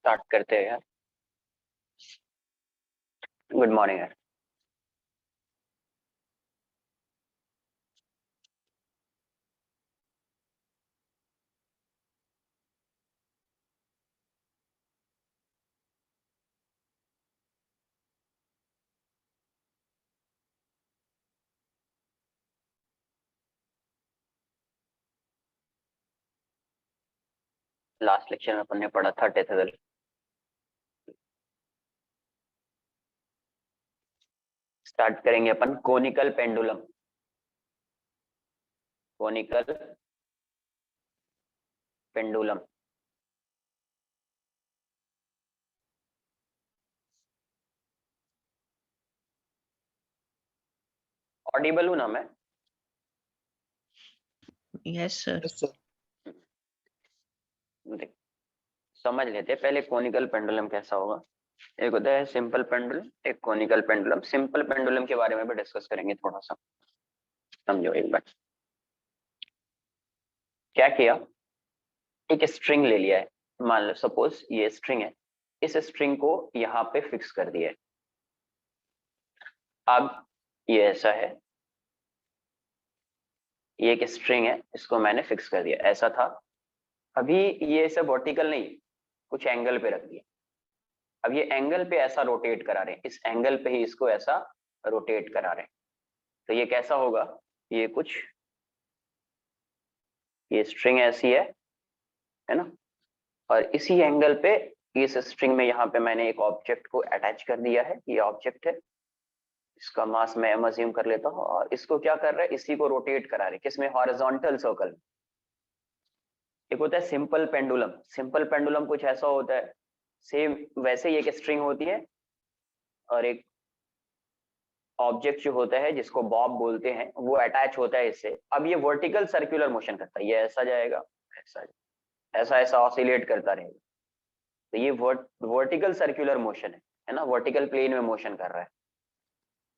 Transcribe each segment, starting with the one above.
Start करते हैं यार। गुड मॉर्निंग यार। लास्ट लेक्चर में अपन ने पढ़ा था टेथल। स्टार्ट करेंगे अपन conical pendulum. Conical pendulum. Audible हूं ना मैं? Yes sir. देख, समझ लेते हैं पहले कोनिकल पेंडुलम कैसा होगा। एक होता है सिंपल पेंडुलम, एक कोनिकल पेंडुलम। सिंपल पेंडुलम के बारे में भी डिस्कस करेंगे थोड़ा सा, समझो एक बार। क्या किया, एक स्ट्रिंग ले लिया है। मान लो सपोज ये स्ट्रिंग है, इस स्ट्रिंग को यहाँ पे फिक्स कर दिया है। अब ये ऐसा है, ये एक स्ट्रिंग है, इसको मैंने फिक्स कर दिया, ऐसा था। अभी ये ऐसा वर्टिकल नहीं, कुछ एंगल पे रख दिया। अब ये एंगल पे ऐसा रोटेट करा रहे हैं, इस एंगल पे ही इसको ऐसा रोटेट करा रहे हैं। तो ये कैसा होगा, ये कुछ, ये स्ट्रिंग ऐसी है ना, और इसी एंगल पे इस स्ट्रिंग में यहाँ पे मैंने एक ऑब्जेक्ट को अटैच कर दिया है। ये ऑब्जेक्ट है, इसका मास मैं एम अज्यूम कर लेता हूँ, और इसको क्या कर रहा है, इसी को रोटेट करा रहे हैं। किसमें? Horizontal circle. एक होता है सिंपल पेंडुलम। सिंपल पेंडुलम कुछ ऐसा होता है, सेम वैसे ही एक स्ट्रिंग होती है और एक ऑब्जेक्ट जो होता है जिसको बॉब बोलते हैं वो अटैच होता है इससे। अब ये वर्टिकल सर्कुलर मोशन करता है, ये ऐसा जाएगा, ऐसा ऐसा ऐसा ऑसिलेट करता रहेगा। तो ये वर्टिकल सर्कुलर मोशन है ना, वर्टिकल प्लेन में मोशन कर रहा है।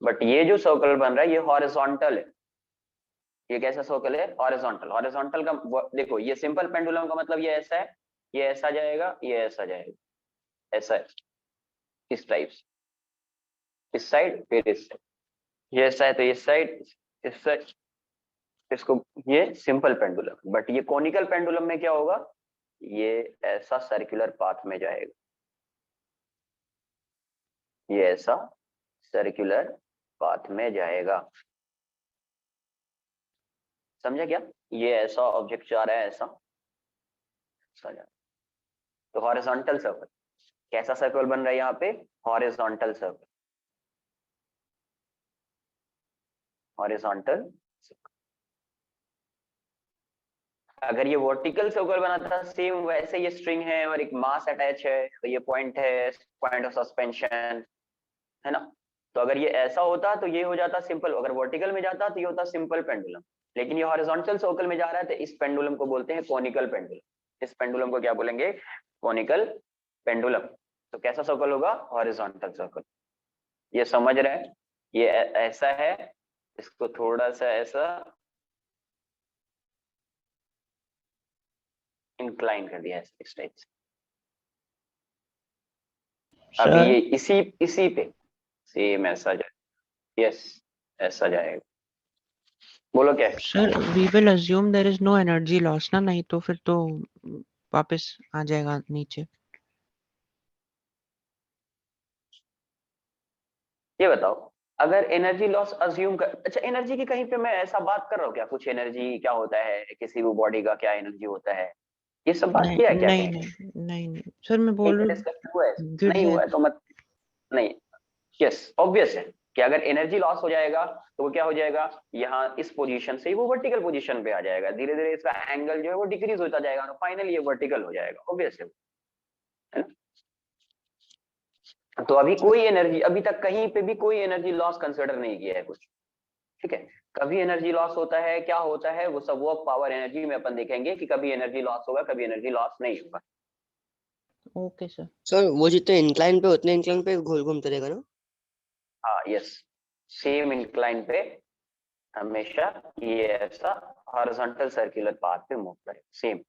बट ये जो सर्कल बन रहा है ये हॉरिजॉन्टल है। ये कैसा सर्कल है? हॉरिजॉन्टल। हॉरिजॉन्टल का देखो, ये सिंपल पेंडुलम का मतलब ये ऐसा है, ये ऐसा जाएगा, ये ऐसा जाएगा, ऐसा है, इस टाइप से, इस साइड फिर इस साइड, ये ऐसा है तो इस साइड, इस साइड, इसको, ये सिंपल पेंडुलम। बट ये कोनिकल पेंडुलम में क्या होगा, ये ऐसा सर्कुलर पाथ में जाएगा, ये ऐसा सर्कुलर पाथ में जाएगा। समझा क्या? ये ऐसा ऑब्जेक्ट जा रहा है, ऐसा ऐसा जा रहा है। तो हॉरिजॉन्टल सर्कल, कैसा सर्कल बन रहा है यहाँ पे? Horizontal circle, horizontal. अगर ये वर्टिकल सर्कल बना था, सेम वैसे ये स्ट्रिंग है और एक मास अटैच है, तो ये पॉइंट है, पॉइंट ऑफ सस्पेंशन, है ना। तो अगर ये ऐसा होता तो ये हो जाता सिंपल, अगर वर्टिकल में जाता तो ये होता सिंपल पेंडुलम। लेकिन ये हॉरिजॉन्टल सर्कल में जा रहा है तो इस पेंडुलम को बोलते हैं कोनिकल पेंडुलम। इस पेंडुलम को क्या बोलेंगे? Conical pendulum. तो कैसा सर्कल होगा? Horizontal circle. ये समझ रहे हैं? ये ऐसा है, इसको थोड़ा सा ऐसा इंक्लाइन कर दिया है इस टाइप से। अब सर ये इसी इसी पे सेम ऐसा जाए, यस ऐसा जाएगा। बोलो क्या है? Sir we will assume there is no energy loss ना, नहीं तो फिर तो वापस आ जाएगा नीचे। ये बताओ, अगर एनर्जी लॉस अज्यूम कर, अच्छा एनर्जी की कहीं पे मैं ऐसा बात कर रहा हूँ क्या? कुछ एनर्जी क्या होता है, किसी भी बॉडी का क्या एनर्जी होता है, ये सब बात नहीं किया है क्या नहीं कहीं? नहीं नहीं नहीं सर, मैं कहीं बोल पे रहा डिस्कस हुआ है? हूँ गिर नहीं हुआ जाए। है तो मत, नहीं, यस ऑब्वियस है कि अगर एनर्जी लॉस हो जाएगा तो वो क्या हो जाएगा, यहाँ इस पोजीशन से ही वो वर्टिकल पोजीशन पे आ जाएगा। धीरे धीरे इसका एंगल जो है वो डिक्रीज होता जाएगा और फाइनली ये वर्टिकल हो जाएगा, ऑब्वियस है ना। तो अभी कोई एनर्जी, अभी तक कहीं पे भी कोई एनर्जी लॉस कंसिडर नहीं किया है कुछ, ठीक है। कभी एनर्जी लॉस होता है, क्या होता है, वो सब वर्क पावर एनर्जी में अपन देखेंगे कि कभी एनर्जी लॉस होगा, कभी एनर्जी लॉस नहीं होगा। Okay sir. सर वो जितने इंक्लाइन पे उतने इंक्लाइन पे गोल घूमते रहेगा ना? हाँ यस, सेम इंक्लाइन पे हमेशा ये ऐसा हॉरिजॉन्टल सर्कुलर पाथ पे मूव करे, same.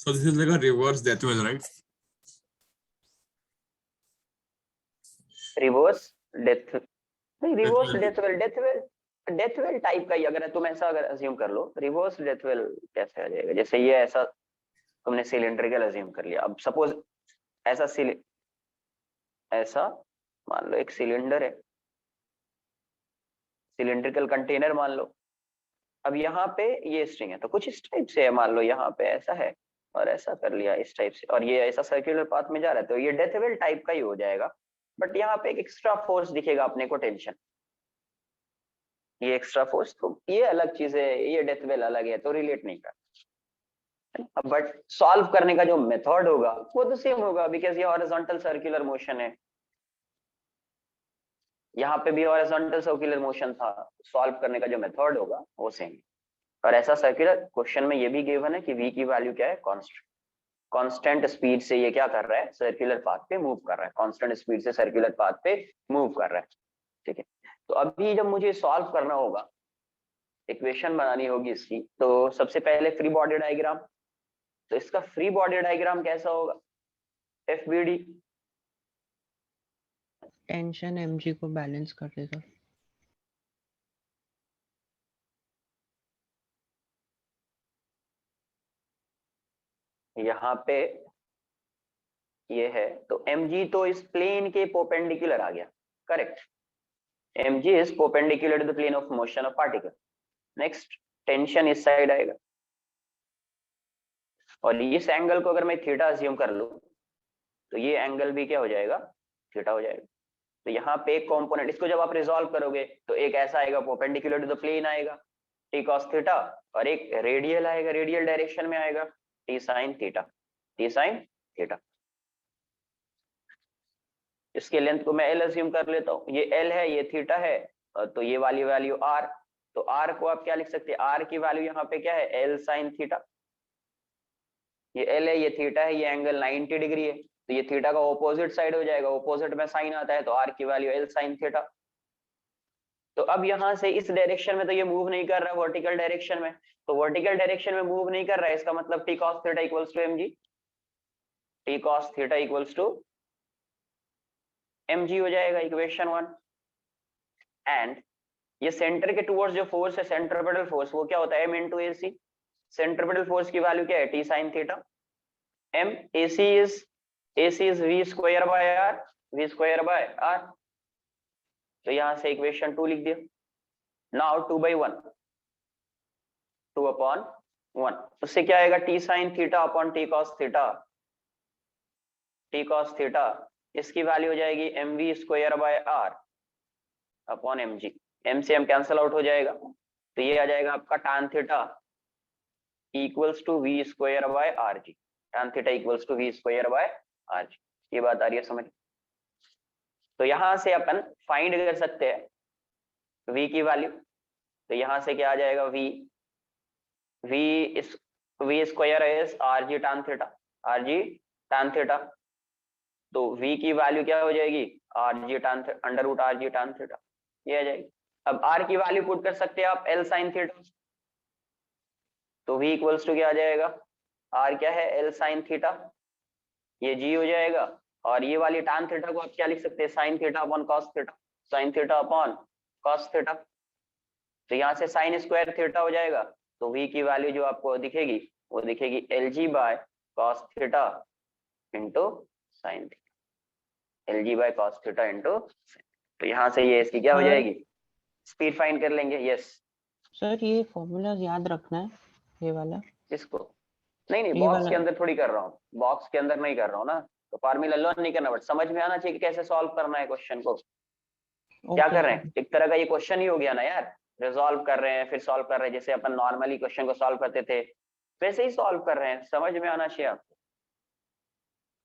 So this is like a reverse death well, right? Reverse death नहीं, reverse well. Death well type का ही अगर तुम ऐसा अगर अज्यूम कर लो, रिवर्स डेथ वेल कैसे आ जाएगा? जैसे ये ऐसा तुमने सिलिंड्रिकल अज्यूम कर लिया, अब सपोज ऐसा मान लो एक सिलेंडर है, सिलिंड्रिकल कंटेनर मान लो। अब यहाँ पे ये स्ट्रिंग है तो कुछ इस टाइप से है, मान लो यहाँ पे ऐसा है और ऐसा कर लिया इस टाइप से, और ये ऐसा सर्कुलर पाथ में जा रहा है, तो ये डेथ वेल टाइप का ही हो जाएगा। बट यहाँ पे एक एक्स्ट्रा फोर्स दिखेगा अपने को, टेंशन, ये एक्स्ट्रा फोर्स, तो ये अलग चीज है, ये डेथ वेल अलग है, तो रिलेट नहीं कर। बट सॉल्व करने का जो मेथड होगा वो तो सेम होगा, बिकॉज ये हॉरिजॉन्टल सर्कुलर मोशन है, यहाँ पे भी हॉरिजॉन्टल सर्कुलर मोशन था, सॉल्व करने का जो मेथड होगा वो सेम। और ऐसा सर्कुलर क्वेश्चन में ये भी गिवन है कि v की वैल्यू क्या है, कांस्टेंट, कांस्टेंट स्पीड से ये क्या कर रहा है, सर्कुलर पाथ पे मूव कर रहा है, कांस्टेंट स्पीड से सर्कुलर पाथ पे मूव कर रहा है। ठीक है, तो अभी जब मुझे सॉल्व करना होगा, इक्वेशन बनानी होगी इसकी, तो सबसे पहले फ्री बॉडी डायग्राम, तो इसका फ्री बॉडी डायग्राम कैसा होगा, FBD, टेंशन mg को बैलेंस कर देगा। यहाँ पे ये है तो mg तो इस प्लेन के परपेंडिकुलर आ गया, correct, mg is perpendicular to the plane of motion of particle. Next tension इस साइड आएगा, और इस एंगल को अगर मैं थीटा अज्यूम कर लूं तो ये एंगल भी क्या हो जाएगा, थीटा हो जाएगा। तो यहाँ पे एक कंपोनेंट, इसको जब आप रिजॉल्व करोगे तो एक ऐसा आएगा परपेंडिकुलर टू द प्लेन आएगा टी कॉस थीटा, और एक रेडियल आएगा, रेडियल डायरेक्शन में आएगा T sine theta, T sine theta. इसके लेंथ को मैं एल अज्यूम कर लेता हूँ, ये एल है, ये थीटा है, तो ये वाली वैल्यू आर, तो आर को आप क्या लिख सकते हैं, आर की वैल्यू यहाँ पे क्या है, एल साइन थीटा, ये एल है, ये थीटा है, ये एंगल 90 डिग्री है, तो ये थीटा का ऑपोजिट साइड हो जाएगा, ऑपोजिट में साइन आता है, तो आर की वैल्यू एल साइन थीटा। तो अब यहाँ से इस डायरेक्शन में तो ये मूव नहीं कर रहा है, वर्टिकल डायरेक्शन में, तो वर्टिकल डायरेक्शन में मूव नहीं कर रहा है, इसका मतलब T cos theta equals to mg, T cos theta equals to mg हो जाएगा, इक्वेशन 1। एंड ये सेंटर के टुवर्ड्स जो फोर्स है, सेंट्रिपेटल फोर्स, वो क्या होता है, m into A C, centripetal force की वैल्यू क्या है, T sine theta, m AC is v square by r, v square by r, तो यहां से इक्वेशन 2 लिख दिया। नाउ 2/1, 2/1, उससे क्या आएगा, T sine theta upon T cos theta, T cos theta, इसकी वैल्यू हो जाएगी mv square by r upon mg, m से m कैंसिल आउट हो जाएगा, तो ये आ जाएगा आपका tan theta equals to v square by rg, tan theta equals to v square by rg। ये बात आ रही है समझ? तो यहां से अपन फाइंड कर सकते हैं v की वैल्यू, तो यहां से क्या आ जाएगा, v square is rg tan theta, rg tan theta, तो v की वैल्यू क्या हो जाएगी, rg tan under root rg tan theta, ये आ जाएगी। अब r की वैल्यू पुट कर सकते हैं आप l sin थीटा, तो v इक्वल्स टू क्या आ जाएगा, r क्या है, l sin थीटा, ये g हो जाएगा, और ये वाली tan थीटा को आप क्या लिख सकते हैं, sin theta upon cos theta, sin theta upon cos theta, तो यहाँ से sin स्क्वायर थीटा हो जाएगा, तो v की वैल्यू जो आपको दिखेगी वो दिखेगी lg by cos theta into sin theta, lg by cos theta into, तो यहाँ से ये इसकी क्या हो जाएगी, स्पीड फाइंड कर लेंगे। यस सर ये फॉर्मूला याद रखना है, ये वाला, इसको नहीं ये बॉक्स वाला के अंदर थोड़ी कर रहा हूँ, बॉक्स के अंदर नहीं कर रहा हूँ ना, तो फार्मूला लर्न नहीं करना, बट समझ में आना चाहिए कि कैसे सॉल्व करना है क्वेश्चन को। क्या कर रहे हैं, एक तरह का ये क्वेश्चन ही हो गया ना यार, रिजॉल्व कर रहे हैं फिर सॉल्व कर रहे हैं, जैसे अपन नॉर्मली क्वेश्चन को सॉल्व करते थे वैसे ही सॉल्व कर रहे हैं, समझ में आना चाहिए आपको,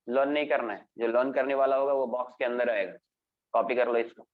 लर्न नहीं करना है, जो लर्न करने वाला होगा वो बॉक्स के अंदर आएगा, कॉपी कर लो इसको।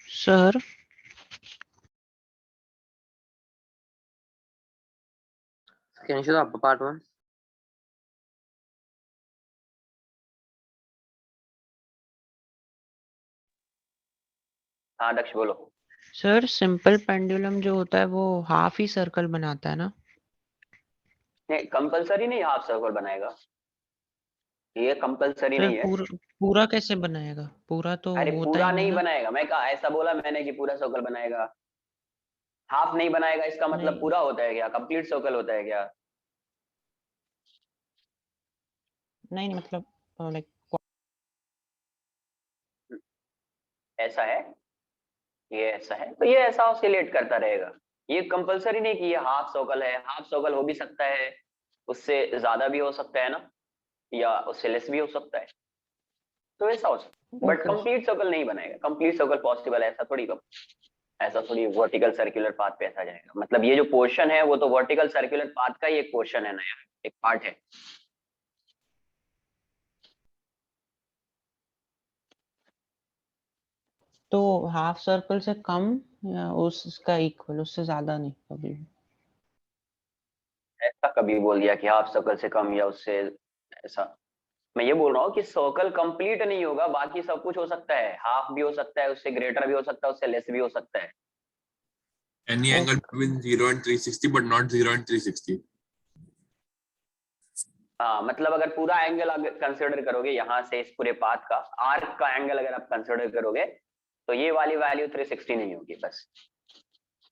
Sir Can you show the upper part one? हाँ दक्ष बोलो। सर सिंपल पेंडुलम जो होता है वो हाफ ही सर्कल बनाता है ना? नहीं कंपलसरी नहीं हाफ सर्कल बनाएगा, ये कंपलसरी सर नहीं है। पूरा कैसे बनाएगा? पूरा तो अरे होता पूरा ही नहीं नहीं ना। बनाएगा, मैं कहा ऐसा बोला मैंने कि पूरा सर्कल बनाएगा। हाफ नहीं बनाएगा इसका मतलब नहीं पूरा होता है क्या, कंप्लीट सर्कल होता है क्या? नहीं मतलब लाइक ऐसा है, ये ऐसा है तो ये ऐसा ऑसिलेट करता रहेगा। ये कंपलसरी नहीं कि ये हाफ सर्कल है, हाफ सर्कल हो भी सकता है, उससे ज्यादा भी हो सकता है ना, या उससे लेस भी हो सकता है, तो ऐसा हो सकता है बट ओके कंप्लीट सर्कल नहीं बनाएगा। कंप्लीट सर्कल पॉसिबल है ऐसा थोड़ी, ऐसा थोड़ी वर्टिकल सर्कुलर पाथ पे ऐसा जाएगा। मतलब ये जो पोर्शन है वो तो वर्टिकल सर्कुलर पाथ का ही एक पोर्शन है, नया एक पार्ट है। तो हाफ सर्कल से कम या उसका इक्वल, उससे ज्यादा नहीं कभी भी? ऐसा कभी बोल दिया कि हाफ सर्कल से कम या उससे ऐसा? मैं ये बोल रहा हूँ कि सर्कल कंप्लीट नहीं होगा, बाकी सब कुछ हो सकता है, हाफ भी हो सकता है, उससे ग्रेटर भी हो सकता है, उससे लेस भी हो सकता है। Any angle between 0 and 360, but not 0 and 360. हाँ मतलब अगर पूरा एंगल आप कंसिडर करोगे यहाँ से इस पूरे पाथ का आर्क का एंगल अगर आप कंसिडर करोगे तो ये वाली वैल्यू 360 नहीं होगी, बस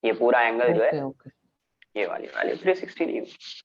ये पूरा एंगल जो है ओके ओके ये वाली वैल्यू 360 नहीं होगी।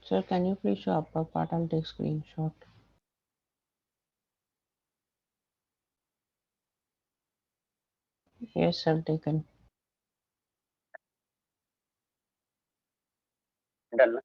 Sir can you please show upper part? I'll take screenshot. Yes sir, taken. Done.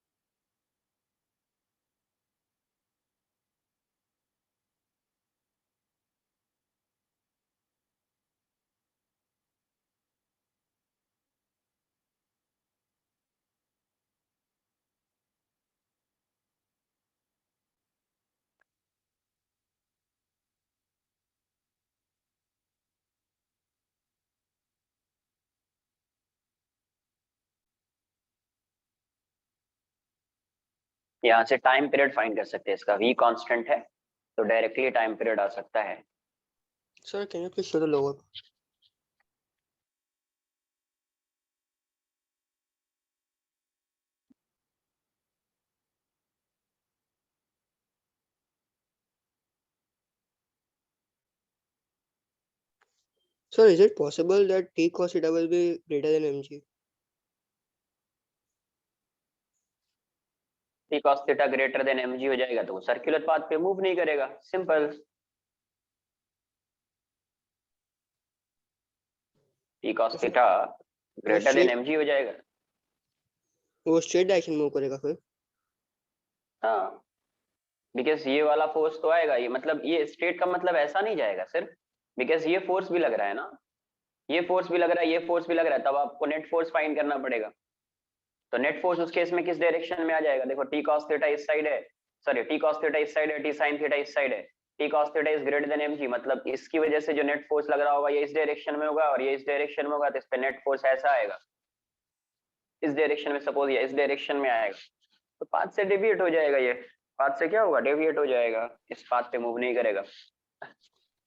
यहाँ से टाइम पीरियड फाइंड कर सकते हैं, इसका v कांस्टेंट है तो डायरेक्टली टाइम पीरियड आ सकता है। Sir, can you please show the lower? Sir, is it possible that T cos theta will be greater than mg? t cos theta greater than mg हो जाएगा तो वो circular path पे move नहीं करेगा, simple. t cos theta greater than mg हो जाएगा। वो स्ट्रेट डायरेक्शन मूव करेगा फिर? हाँ बिकॉज ये वाला फोर्स तो आएगा, ये मतलब ये स्ट्रेट का मतलब ऐसा नहीं जाएगा सिर्फ, बिकॉज ये फोर्स भी लग रहा है ना, ये फोर्स भी लग रहा है, ये फोर्स भी लग रहा है, तब आपको नेट फोर्स फाइंड करना पड़ेगा। तो नेट फोर्स उस केस में किस डायरेक्शन में आ जाएगा? देखो टी कॉस थीटा इस साइड है, सॉरी टी कॉस थीटा इस साइड है, टी साइन थीटा इस साइड है, T cos theta is greater than mg, मतलब इसकी वजह से जो नेट फोर्स लग रहा होगा ये इस डायरेक्शन में होगा और ये इस डायरेक्शन में होगा, तो इस पे नेट फोर्स ऐसा आएगा इस डायरेक्शन में, सपोज ये इस डायरेक्शन में आएगा तो पाथ से डेविएट हो जाएगा, ये पाथ से क्या होगा, डेविएट हो जाएगा, इस पाथ पे मूव नहीं करेगा।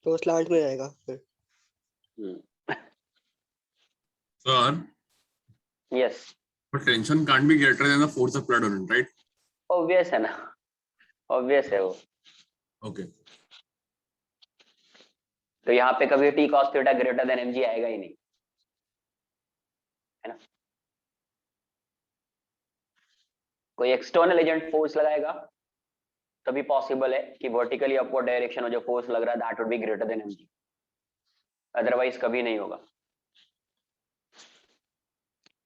तो स्लांट में जाएगा फिर? Sir, yes but tension can't be greater than the force applied on it, right? Obvious है ना, ऑब्वियस है वो। Okay. तो यहाँ पे कभी T cos theta greater than mg आएगा ही नहीं, है ना। कोई एक्सटर्नल एजेंट फोर्स लगाएगा तभी पॉसिबल है कि वर्टिकली अपवर्ड डायरेक्शन में जो फोर्स लग रहा है that would be greater than mg, otherwise कभी नहीं होगा।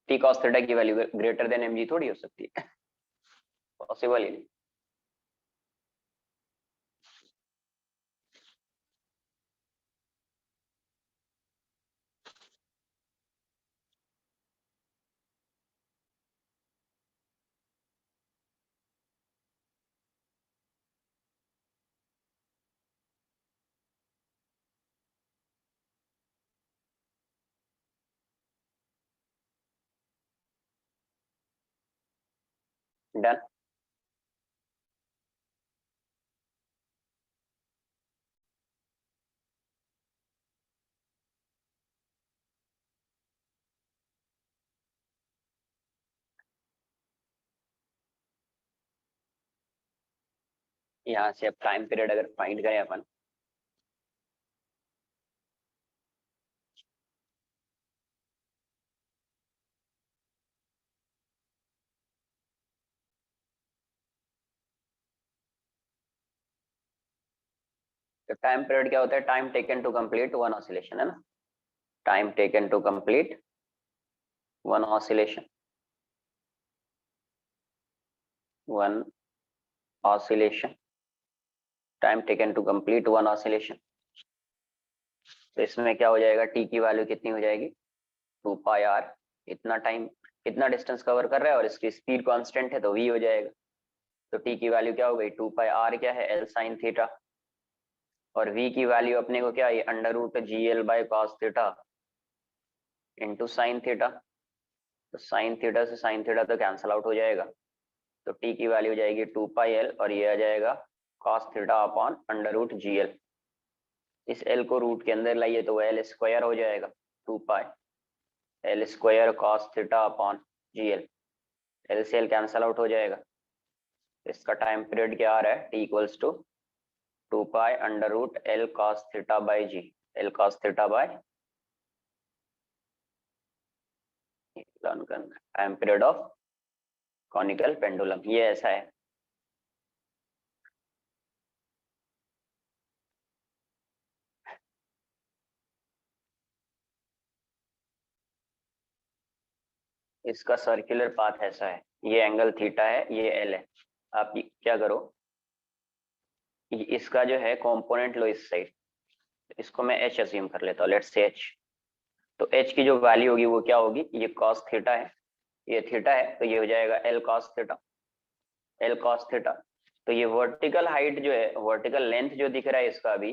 t cos थीटा की वैल्यू ग्रेटर देन mg थोड़ी हो सकती है, पॉसिबल ही नहीं। डन। यहाँ से अब टाइम पीरियड अगर फाइंड करें अपन, तो टाइम पीरियड क्या होता है? Time taken to complete one oscillation, है ना? Time taken to complete one oscillation, one oscillation, time taken to complete one oscillation. तो इसमें क्या हो जाएगा? टी की वैल्यू कितनी हो जाएगी? 2 पाई आर। इतना टाइम, इतना डिस्टेंस कवर कर रहा है और इसकी स्पीड कांस्टेंट है तो v हो जाएगा। तो टी की वैल्यू क्या हो गई? 2 पाई आर क्या है? L sine theta. और v की वैल्यू अपने को क्या है? Under root G L by cos theta into sine theta. तो साइन थीटा से साइन थीटा तो कैंसल आउट हो जाएगा, तो t की वैल्यू हो जाएगी 2 पाई एल और ये आ जाएगा cos theta upon under root G L. इस एल को रूट के अंदर लाइए तो एल स्क्वायर हो जाएगा, 2 pi L square cos theta upon G L. L से एल कैंसल आउट हो जाएगा। इसका टाइम पीरियड क्या आ रहा है? t equals to 2 pi under root L cos theta by G, L cos theta by time period of conical pendulum. ये ऐसा है। इसका सर्कुलर पाथ ऐसा है, ये एंगल थीटा है, ये एल है। आप क्या करो, इसका जो है कंपोनेंट लो इस साइड, इसको मैं एच अज्यूम कर लेता हूँ, लेट्स से एच। तो एच की जो वैल्यू होगी वो क्या होगी? ये कॉस थीटा है, ये थीटा है, तो ये हो जाएगा L cos theta, L cos theta. तो ये वर्टिकल हाइट जो है, वर्टिकल लेंथ जो दिख रहा है इसका अभी,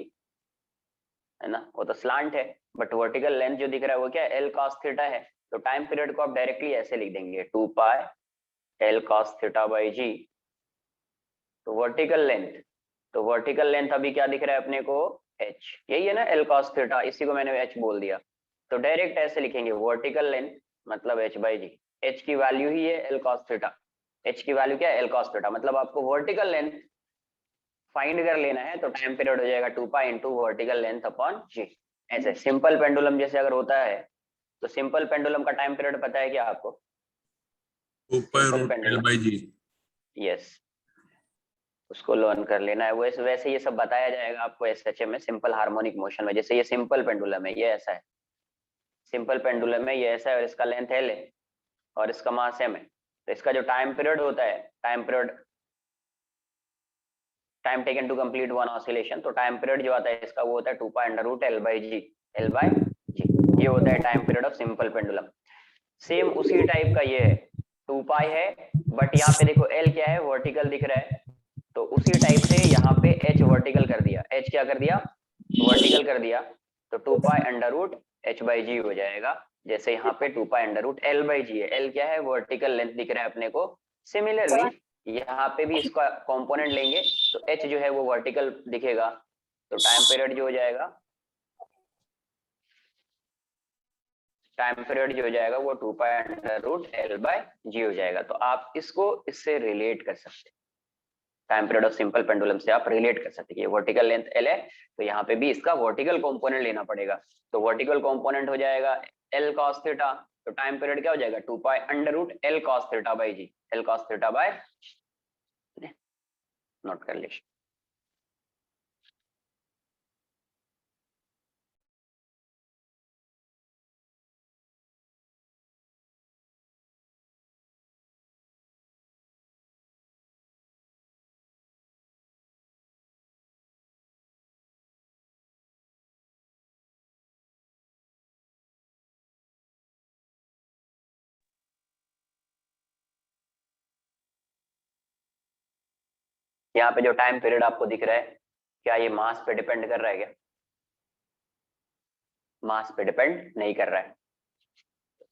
है ना, वो तो स्लांट है, बट वर्टिकल लेंथ जो दिख रहा है वो क्या है? एल कॉस थीटा है। तो टाइम पीरियड को आप डायरेक्टली ऐसे लिख देंगे, 2 pi L cos theta by G. तो वर्टिकल लेंथ, तो वर्टिकल लेंथ अभी क्या दिख रहा है अपने को? h, यही है ना एल कॉस थीटा, इसी को मैंने h बोल दिया। तो डायरेक्ट ऐसे लिखेंगे वर्टिकल लेंथ मतलब h बाई जी। h की वैल्यू ही है एल कॉस थीटा, h की वैल्यू क्या है? L cos theta. मतलब आपको वर्टिकल लेंथ फाइंड कर लेना है तो टाइम पीरियड हो जाएगा 2 pi into vertical length upon G. ऐसे सिंपल पेंडुलम जैसे अगर होता है तो सिंपल पेंडुलम का टाइम पीरियड पता है क्या आपको? 2 pi simple root L pendulum, by G. Yes, उसको लर्न कर लेना है। वैसे ये सब बताया जाएगा आपको एसएचएम में, सिंपल हार्मोनिक मोशन में। जैसे ये सिंपल पेंडुलम है, ये ऐसा है, सिंपल पेंडुलम है, ये ऐसा है और इसका लेंथ एल है और इसका मास एम है। तो इसका जो टाइम पीरियड होता है, time period, time taken to complete one oscillation, तो टाइम पीरियड जो आता है इसका वो होता है 2 pi under root L by G, L by G. ये होता है time period of simple pendulum. Same उसी टाइप का ये है, 2 पाई है, बट यहाँ पे देखो एल क्या है? वर्टिकल दिख रहा है। तो उसी टाइप से यहाँ पे h वर्टिकल कर दिया, h क्या कर दिया? वर्टिकल कर दिया। तो 2 pi under root h by G हो जाएगा। जैसे यहाँ पे 2 pi under root L by G है, एल क्या है? वर्टिकल लेंथ दिख रहा है अपने को। सिमिलरली यहाँ पे भी इसका कंपोनेंट लेंगे तो h जो है वो वर्टिकल दिखेगा, तो टाइम पीरियड जो हो जाएगा, टाइम पीरियड जो हो जाएगा वो 2 pi under root L by G हो जाएगा। तो आप इसको इससे रिलेट कर सकते हैं, time period of simple pendulum से आप रिलेट कर सकते हैं। ये वर्टिकल लेंथ एल है तो यहाँ पे भी इसका वर्टिकल कंपोनेंट लेना पड़ेगा। तो वर्टिकल कंपोनेंट हो जाएगा एल कॉस थीटा तो टाइम पीरियड क्या हो जाएगा 2 pi under root L cos theta by G, L cos theta by, note कर लीजिए। यहाँ पे जो टाइम पीरियड आपको दिख रहा है, क्या ये मास पे डिपेंड कर रहा है क्या? मास पे डिपेंड नहीं कर रहा है।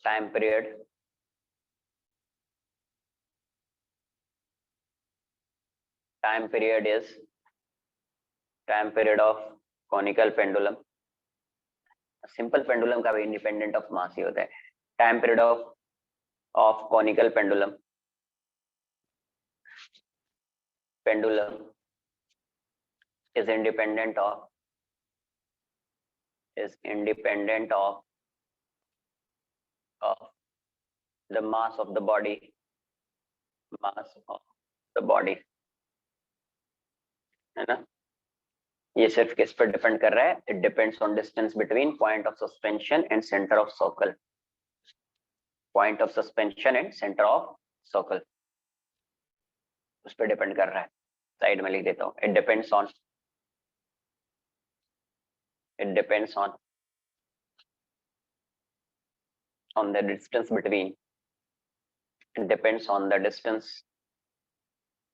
Time period is time period of conical pendulum. Simple pendulum का भी इंडिपेंडेंट ऑफ मास ही होता है। Time period of conical pendulum is independent of the mass of the body, है ना? ये सिर्फ किस पर डिपेंड कर रहा है? It depends on distance between point of suspension and centre of circle. Point of suspension and centre of circle उस पर डिपेंड कर रहा है। साइड में लिख देता हूँ, it depends on the distance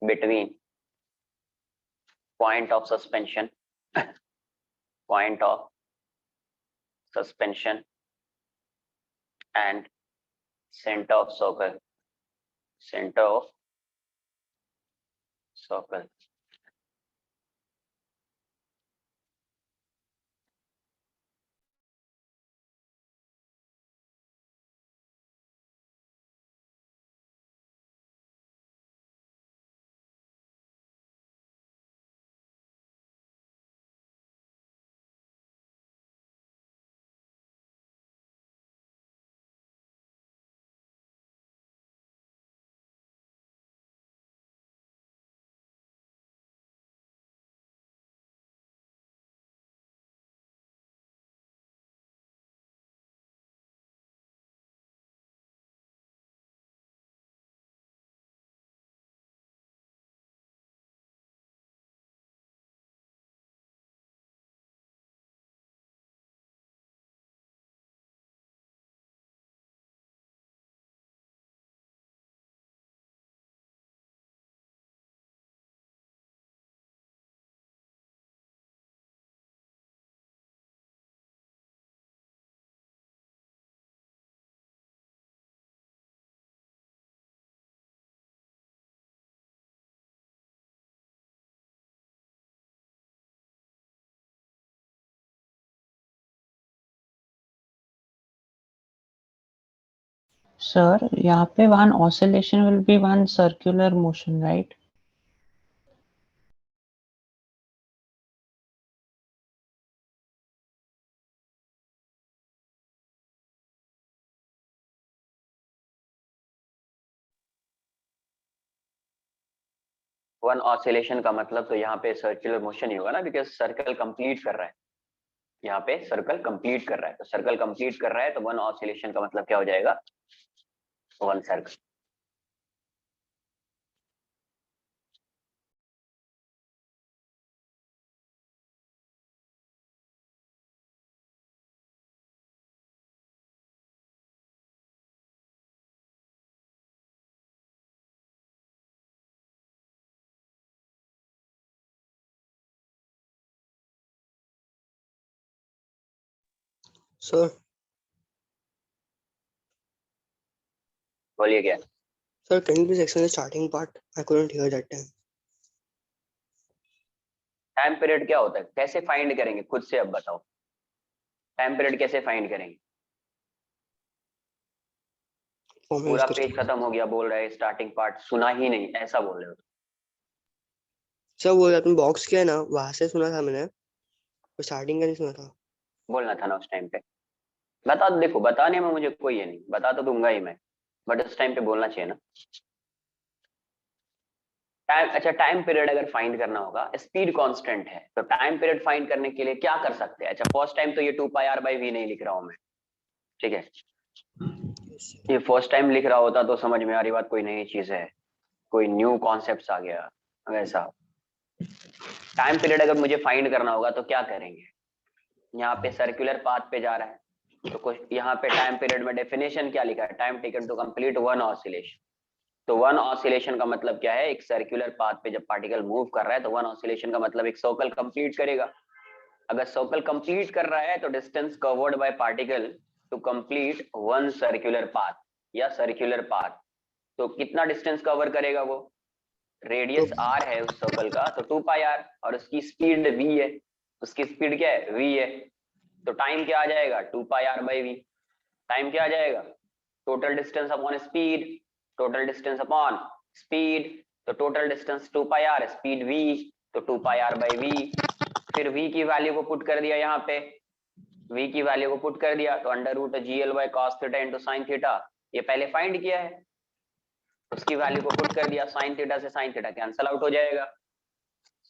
between point of suspension and center of circle, Sir, यहाँ पे one oscillation will be one circular motion, right? One oscillation का मतलब तो यहाँ पे सर्कुलर मोशन ही होगा ना, बिकॉज सर्कल कंप्लीट कर रहा है। यहाँ पे सर्कल कंप्लीट कर रहा है, तो सर्कल कंप्लीट कर रहा है तो वन ऑसिलेशन का मतलब क्या हो जाएगा? One circle. Sir, बोलिए क्या? sir, can you please explain the starting part? I couldn't hear that time. Time period क्या होता है, कैसे फाइंड करेंगे, खुद से अब बताओ। टाइम पीरियड कैसे फाइंड करेंगे? Formula पूरा discussed. पेज खत्म हो गया, बोल रहे हैं स्टार्टिंग पार्ट सुना ही नहीं, ऐसा बोल रहे हो। सर वो आपने बॉक्स किया है ना, वहां से सुना था मैंने, स्टार्टिंग का नहीं सुना था। बोलना था ना उस टाइम पे। बता, देखो बताने में मुझे कोई ये नहीं, बता तो दूंगा ही मैं, बट उस टाइम पे बोलना चाहिए ना। टाइम, अच्छा टाइम पीरियड अगर फाइंड करना होगा, स्पीड कांस्टेंट है, तो टाइम पीरियड फाइंड करने के लिए क्या कर सकते हैं? अच्छा फर्स्ट टाइम तो ये 2πr/v नहीं लिख रहा हूं मैं, ठीक है, Yes, sir. ये फर्स्ट टाइम लिख रहा होता तो समझ में आ रही बात, कोई नई चीज है, कोई न्यू कॉन्सेप्ट आ गया वैसा। टाइम पीरियड अगर मुझे फाइंड करना होगा तो क्या करेंगे? यहाँ पे सर्कुलर पाथ पे जा रहा है, तो कुछ यहाँ पे टाइम पीरियड में डेफिनेशन क्या लिखा है? Time taken to complete one oscillation. तो वन ऑसिलेशन का मतलब क्या है? एक सर्कुलर पाथ पे जब पार्टिकल मूव कर रहा है तो वन ऑसिलेशन का मतलब एक सर्कल कंप्लीट करेगा। अगर सर्कल कंप्लीट कर रहा है तो distance covered by particle to complete one circular path या सर्कुलर पाथ, तो कितना डिस्टेंस कवर करेगा वो? रेडियस r है उस सर्कल का, तो 2πr, और उसकी स्पीड v है, उसकी स्पीड क्या है? v है, तो टाइम क्या आ जाएगा? 2πr/v। टाइम क्या आ जाएगा? Total distance upon speed, total distance upon speed, तो total distance 2πr, speed v, तो 2πr/v। फिर v की वैल्यू को पुट कर दिया यहाँ पे, v की वैल्यू को पुट कर दिया तो √gl/cos theta into sine theta, ये पहले फाइंड किया है, उसकी वैल्यू को पुट कर दिया, साइन थीटा से साइन थीटा कैंसल आउट हो जाएगा,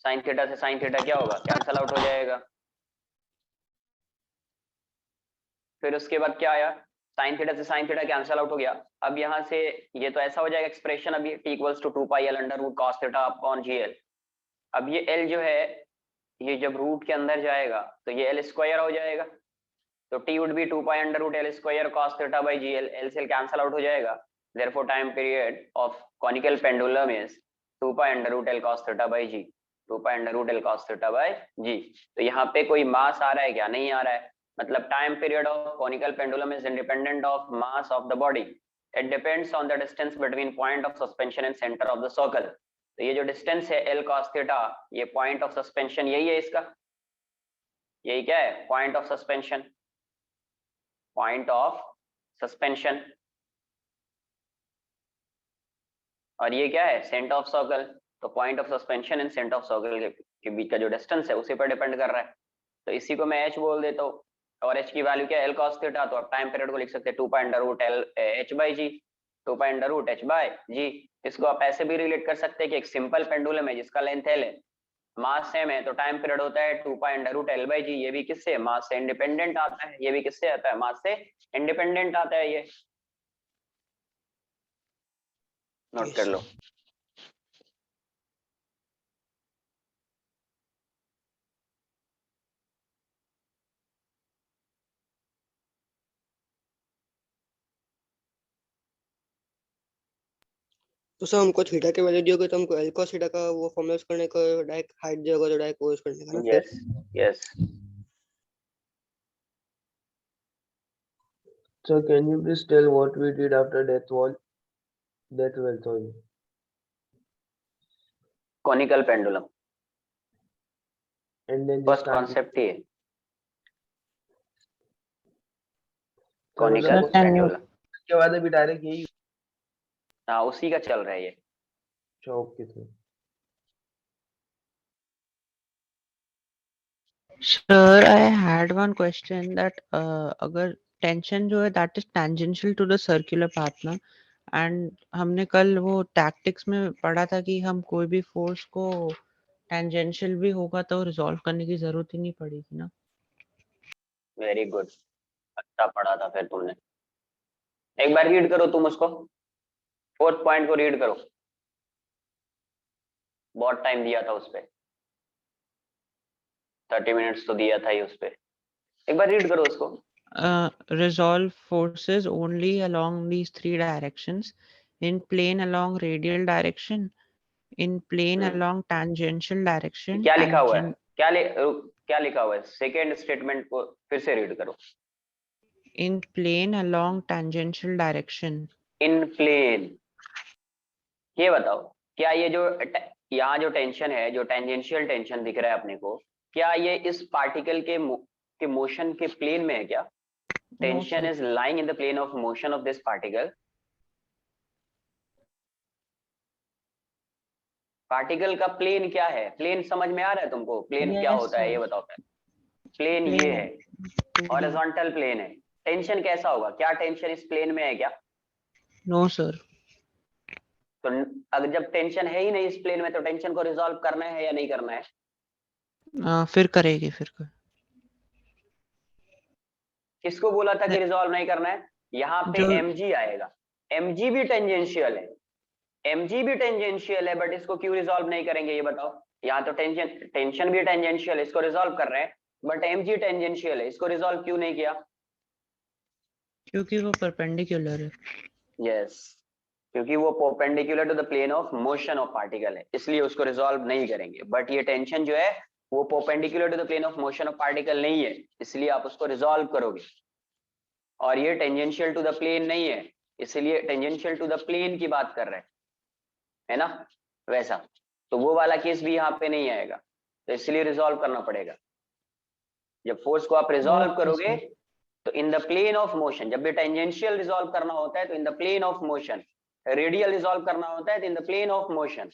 साइन थीटा से साइन थीटा क्या होगा? कैंसल आउट हो जाएगा। फिर उसके बाद क्या आया? साइन थीटा से साइन थीटा कैंसल आउट हो गया। अब यहाँ से ये तो ऐसा हो जाएगा एक्सप्रेशन, अभी t = 2πl/√cos theta upon gl। अब ये l जो है, ये जब रूट के अंदर जाएगा तो ये l स्क्वायर हो जाएगा, तो t would be 2π√l² cos theta by gl, l से कैंसल आउट हो जाएगा। therefore time period of conical pendulum is 2π√l cos theta by g, 2π√l cos theta by g। तो यहाँ पे कोई मास आ रहा है क्या? नहीं आ रहा है, मतलब time period of conical pendulum is independent of mass of the body, it depends on the distance between point of suspension and centre of the circle. तो ये जो डिस्टेंस है l cos थीटा, ये पॉइंट ऑफ सस्पेंशन यही है इसका, यही क्या है? Point of suspension, point of suspension, और ये क्या है? Centre of circle. तो point of suspension and centre of circle के बीच का जो डिस्टेंस है उसी पर डिपेंड कर रहा है, तो इसी को मैं h बोल देता हूँ, और h की वैल्यू क्या है? l cos थीटा, तो आप टाइम पीरियड को लिख सकते हैं 2π√h/g, 2π√h/g। इसको आप ऐसे भी रिलेट कर सकते हैं कि एक सिंपल पेंडुलम है जिसका लेंथ l है, मास सेम है, तो टाइम पीरियड होता है 2π√l/g। ये भी किससे? मास से इंडिपेंडेंट आता है, ये भी किससे आता है? मास से इंडिपेंडेंट आता है, ये नोट कर लो। तो सर हमको थीटा के वैल्यू दियोगे तो हमको l cos थीटा का वो फॉर्मूला यूज करने का, डायरेक्ट हाइट दियोगे तो डायरेक्ट वो यूज करने का ना फिर? Yes. So can you please tell what we did after death well, sorry. Conical pendulum, And then first just concept ही है Sir, कॉनिकल मतलब पेंडुलम। उसके बाद अभी डायरेक्ट यही। हाँ उसी का चल रहा है ये। Okay sir. Sir, I had one question that अगर टेंशन जो है that is tangential to the circular path ना, and हमने कल वो टैक्टिक्स में पढ़ा था कि हम कोई भी फोर्स को टेंजेंशियल भी होगा तो रिजॉल्व करने की जरूरत ही नहीं पड़ेगी ना। वेरी गुड, अच्छा पढ़ा था फिर तुमने। एक बार रीड करो तुम उसको, फोर्थ पॉइंट को रीड करो, बहुत टाइम दिया था उस पे, 30 मिनट्स तो दिया था ही उस पे, एक बार रीड करो उसको। Resolve forces only along these three directions: in plane along radial direction, in plane along tangential direction, क्या लिखा and हुआ है? क्या लिखा हुआ है? सेकेंड स्टेटमेंट को फिर से रीड करो। in plane along tangential direction. In plane, ये बताओ क्या ये जो यहाँ जो टेंशन है, जो टेंजेंशियल टेंशन दिख रहा है अपने को, क्या ये इस पार्टिकल के मोशन के प्लेन में है क्या? Tension is lying in the plane of motion of this particle. Particle का प्लेन क्या है? प्लेन समझ में आ रहा है तुमको? प्लेन क्या होता है ये बताओ। प्लेन ये है, हॉरिजॉन्टल प्लेन है, टेंशन कैसा होगा, क्या टेंशन इस प्लेन में है क्या? No sir. तो अगर जब टेंशन है ही नहीं इस प्लेन में तो टेंशन को रिजॉल्व करना है या नहीं करना है? फिर करेगी फिर कर। किसको बोला था कि रिजॉल्व नहीं करना है? यहाँ पे जो mg आएगा, mg भी टेंजेंशियल है, mg भी टेंजेंशियल है, बट इसको क्यों रिजॉल्व नहीं करेंगे ये बताओ? यहाँ तो टेंशन भी टेंजेंशियल है, इसको रिजॉल्व कर रहे हैं, बट mg टेंजेंशियल है, इसको रिजॉल्व क्यों नहीं किया? क्योंकि वो परपेंडिकुलर है। यस, क्योंकि वो perpendicular to the plane of motion of particle है, इसलिए उसको रिजॉल्व नहीं करेंगे। बट ये टेंशन जो है वो perpendicular to the plane of motion of particle नहीं है, इसलिए आप उसको रिजॉल्व करोगे। और ये टेंजेंशियल टू द प्लेन नहीं है, इसलिए टेंजेंशियल टू द प्लेन की बात कर रहे हैं, है ना? वैसा तो वो वाला केस भी यहाँ पे नहीं आएगा, तो इसलिए रिजॉल्व करना पड़ेगा। जब फोर्स को आप रिजॉल्व ओके करोगे सर। तो in the plane of motion, जब भी टेंजेंशियल रिजॉल्व करना होता है तो in the plane of motion, radial resolve करना होता है तो in the plane of motion,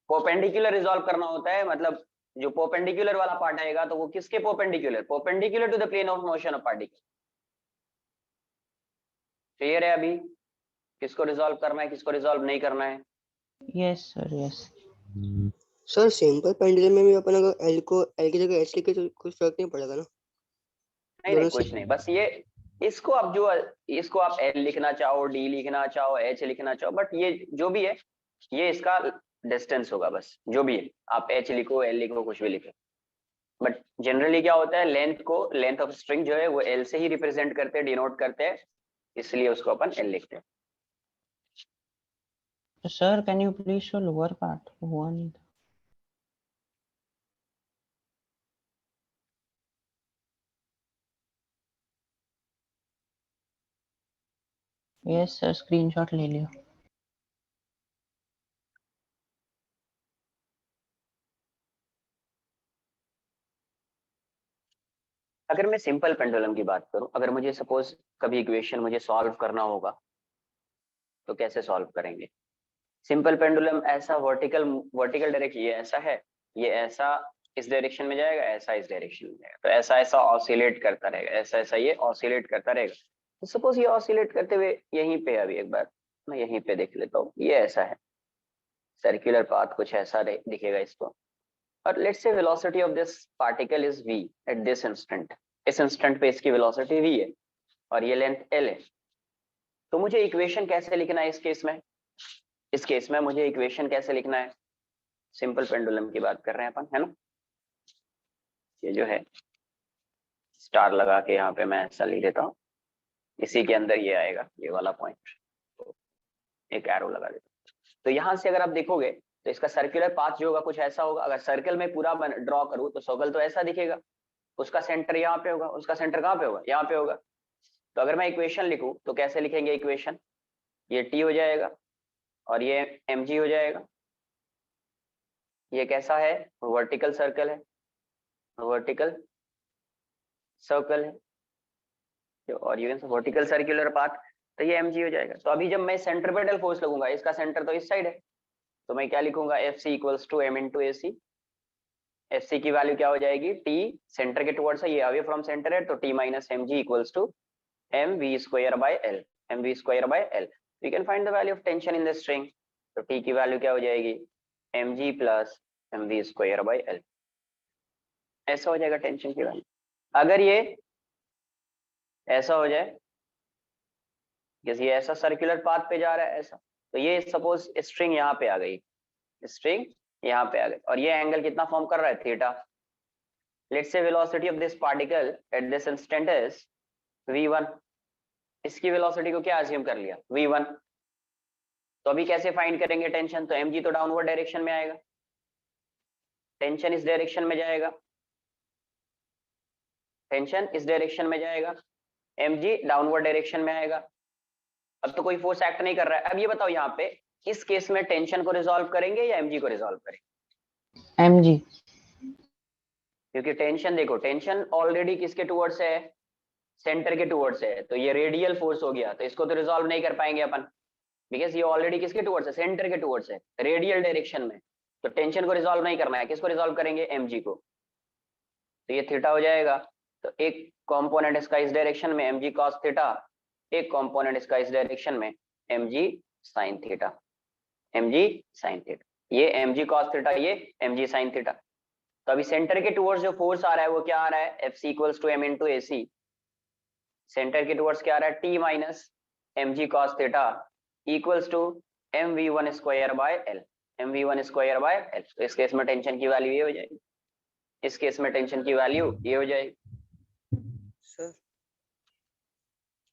perpendicular resolve करना होता है मतलब जो परपेंडिकुलर वाला पार्ट आएगा तो वो किसके perpendicular? Perpendicular to the plane of motion of particle. Clear है अभी किसको रिजॉल्व करना है किसको रिजॉल्व नहीं करना है? Yes sir yes. Sir simple pendulum में भी अपन अगर एल को एल की जगह एच लिखे तो कुछ फर्क नहीं पड़ेगा ना? नहीं दोनों कुछ नहीं, बस ये इसको आप जो इसको आप एल लिखना चाहो, डी लिखना चाहो, एच लिखना चाहो, बट ये जो भी है ये इसका डिस्टेंस होगा, बस जो भी है आप एच लिखो एल लिखो कुछ भी लिखो। बट जनरली क्या होता है, लेंथ को, लेंथ ऑफ स्ट्रिंग जो है वो एल से ही रिप्रेजेंट करते हैं, डिनोट करते हैं, इसलिए उसको अपन एल लिखते हैं। Sir can you please show lower part? हुआ नहीं था। यस सर स्क्रीनशॉट ले लियो। अगर मैं सिंपल पेंडुलम की बात करूं, अगर मुझे सपोज कभी इक्वेशन मुझे सॉल्व करना होगा तो कैसे सॉल्व करेंगे? सिंपल पेंडुलम ऐसा वर्टिकल डायरेक्शन, ये ऐसा है, ये ऐसा इस डायरेक्शन में जाएगा, ऐसा इस डायरेक्शन में जाएगा, तो ऐसा ऐसा ऑसिलेट करता रहेगा, ऐसा ऐसा ये ऑसिलेट करता रहेगा। तो सपोज ये ऑसिलेट करते हुए यहीं पे, अभी एक बार मैं यहीं पे देख लेता हूँ, ये ऐसा है, सर्कुलर पाथ कुछ ऐसा दिखेगा इसको, और let's say velocity of this particle is v eight this instant, इस इंस्टेंट पे इसकी वेलोसिटी v है और ये लेंथ l है। तो मुझे इक्वेशन कैसे लिखना है इस केस में? इस केस में मुझे इक्वेशन कैसे लिखना है? सिंपल पेंडुलम की बात कर रहे हैं अपन, है ना? ये जो है स्टार लगा के यहाँ पे मैं ऐसा लिख देता हूँ, इसी के अंदर ये आएगा, ये वाला पॉइंट, एक एरो लगा देता हूँ। तो यहाँ से अगर आप देखोगे तो इसका सर्कुलर पाथ जो होगा कुछ ऐसा होगा। अगर सर्कल में पूरा ड्रॉ करूँ तो सर्कल तो ऐसा दिखेगा, उसका सेंटर यहाँ पे होगा, उसका सेंटर कहाँ पे होगा? यहाँ पे होगा। तो अगर मैं इक्वेशन लिखूं तो कैसे लिखेंगे इक्वेशन? ये t हो जाएगा और ये mg हो जाएगा। ये कैसा है? वर्टिकल सर्कल है, वर्टिकल सर्कल है, और ये वर्टिकल सर्कुलर पाथ, तो ये mg हो जाएगा। तो अभी जब मैं सेंट्रीपेटल फोर्स लगूंगा, इसका सेंटर तो इस साइड है, तो मैं क्या लिखूंगा? Fc equals to m into AC। Fc की वैल्यू क्या हो जाएगी? t सेंटर के टुवर्ड्स है, ये अवे फ्रॉम सेंटर है, तो t minus mg equals to mv square by l, mv square by l। We can find the value of tension in the string, तो t की वैल्यू क्या हो जाएगी? mg plus mv square by l, ऐसा हो जाएगा tension की value. अगर ये ऐसा हो जाए, जैसे ये ऐसा सर्कुलर पाथ पे जा रहा है ऐसा, तो ये सपोज स्ट्रिंग यहाँ पे आ गई, स्ट्रिंग यहाँ पे आ गई, और ये एंगल कितना फॉर्म कर रहा है? Theta. Let's say velocity of this particle at this instant is v1, इसकी वेलोसिटी को क्या अज्यूम कर लिया? v1। तो अभी कैसे फाइंड करेंगे टेंशन? तो mg तो डाउनवर्ड डायरेक्शन में आएगा, टेंशन इस डायरेक्शन में जाएगा, टेंशन इस डायरेक्शन में जाएगा, mg डाउनवर्ड डायरेक्शन में आएगा। अब तो कोई फोर्स एक्ट नहीं कर रहा है। अब ये बताओ यहाँ पे इस केस में टेंशन को रिजॉल्व करेंगे या mg को रिजॉल्व करेंगे? mg, क्योंकि टेंशन देखो, टेंशन ऑलरेडी किसके टुवर्ड्स है? सेंटर के टुवर्ड्स है, तो ये रेडियल फोर्स हो गया, तो इसको तो रिजॉल्व नहीं कर पाएंगे अपन, बिकॉज ये ऑलरेडी किसके टुवर्ड्स है? सेंटर के टुवर्ड्स है, रेडियल डायरेक्शन में। तो टेंशन को रिजॉल्व नहीं करना है, किसको रिजॉल्व करेंगे? mg को। तो ये थीटा हो जाएगा, तो एक कंपोनेंट इसका इस डायरेक्शन में mg cos थीटा, एक कंपोनेंट इसका इस डायरेक्शन में mg sin theta, mg sin theta, ये mg cos थीटा, ये mg sin थीटा। तो अभी सेंटर के टुवर्ड्स जो फोर्स आ रहा है वो क्या आ रहा है, Fc equals to m into A C. Centre के टुवर्ड्स क्या आ रहा है, t minus mg cos theta equals to mv1 square by l, mv1 square by l। तो इस केस में टेंशन की वैल्यू ये हो जाएगी, इस केस में टेंशन की वैल्यू ये हो जाएगी।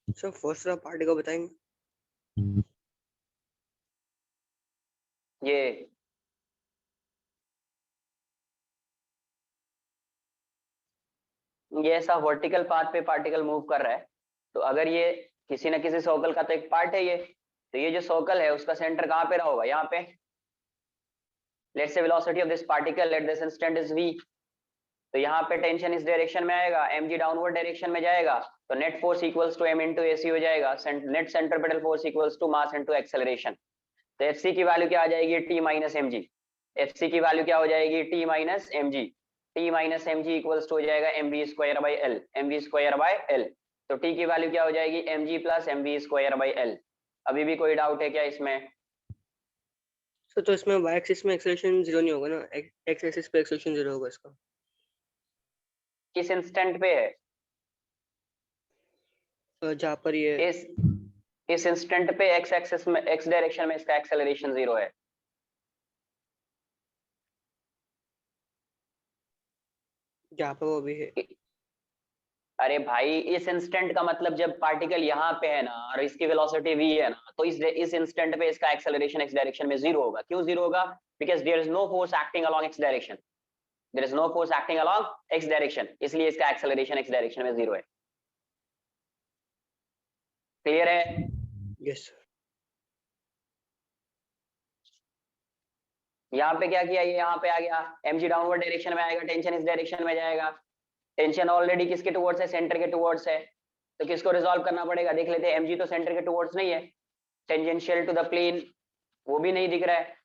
सर फर्स्ट वाला पार्ट को बताएंगे। ये ऐसा वर्टिकल पाथ पे पार्टिकल मूव कर रहा है, तो अगर ये किसी न किसी सर्कल का तो एक पार्ट है ये, तो ये जो सर्कल है उसका सेंटर कहाँ पे रहा होगा, यहाँ पे। Let's say velocity of this particle at this instant is v, तो यहाँ पे टेंशन इस डायरेक्शन में आएगा, mg डाउनवर्ड डायरेक्शन में जाएगा, तो net force equals to m into A C हो जाएगा, net centripetal force equals to mass into acceleration. तो एफसी की वैल्यू क्या आ जाएगी, t minus M G. FC की वैल्यू क्या हो जाएगी, t minus M G. t minus M G equals to हो जाएगा mv square by L, mv square by L. तो t की वैल्यू क्या हो जाएगी, mg plus mv square by L. अभी भी कोई डाउट है क्या इसमें? तो इसमें y एक्सिस में एक्सेलरेशन जीरो नहीं होगा ना, x एक्सिस पे एक्सेलरेशन जीरो होगा इसका। किस इंस्टेंट पे है? जहाँ पर ये इस इंस्टेंट पे x एक्सिस में, x डायरेक्शन में इसका एक्सेलरेशन जीरो है। जहाँ पर वो भी है। अरे भाई इस इंस्टेंट का मतलब जब पार्टिकल यहाँ पे है ना और इसकी वेलोसिटी v है ना, तो इस इंस्टेंट पे इसका एक्सेलरेशन x डायरेक्शन में जीरो होगा। क्यों जीरो होगा? Because there is no force acting along x direction, there is no force acting along x direction, इसलिए इसका एक्सेलरेशन x डायरेक्शन में जीरो है। क्लियर है? Yes sir. यहाँ पे क्या किया, ये यहाँ पे आ गया, mg डाउनवर्ड डायरेक्शन में आएगा, टेंशन इस डायरेक्शन में जाएगा। टेंशन ऑलरेडी किसके टुवर्ड्स है, सेंटर के टुवर्ड्स है, तो किसको रिजॉल्व करना पड़ेगा, देख लेते हैं। mg तो सेंटर के टुवर्ड्स नहीं है, टेंजेंशियल टू द प्लेन वो भी नहीं दिख रहा है,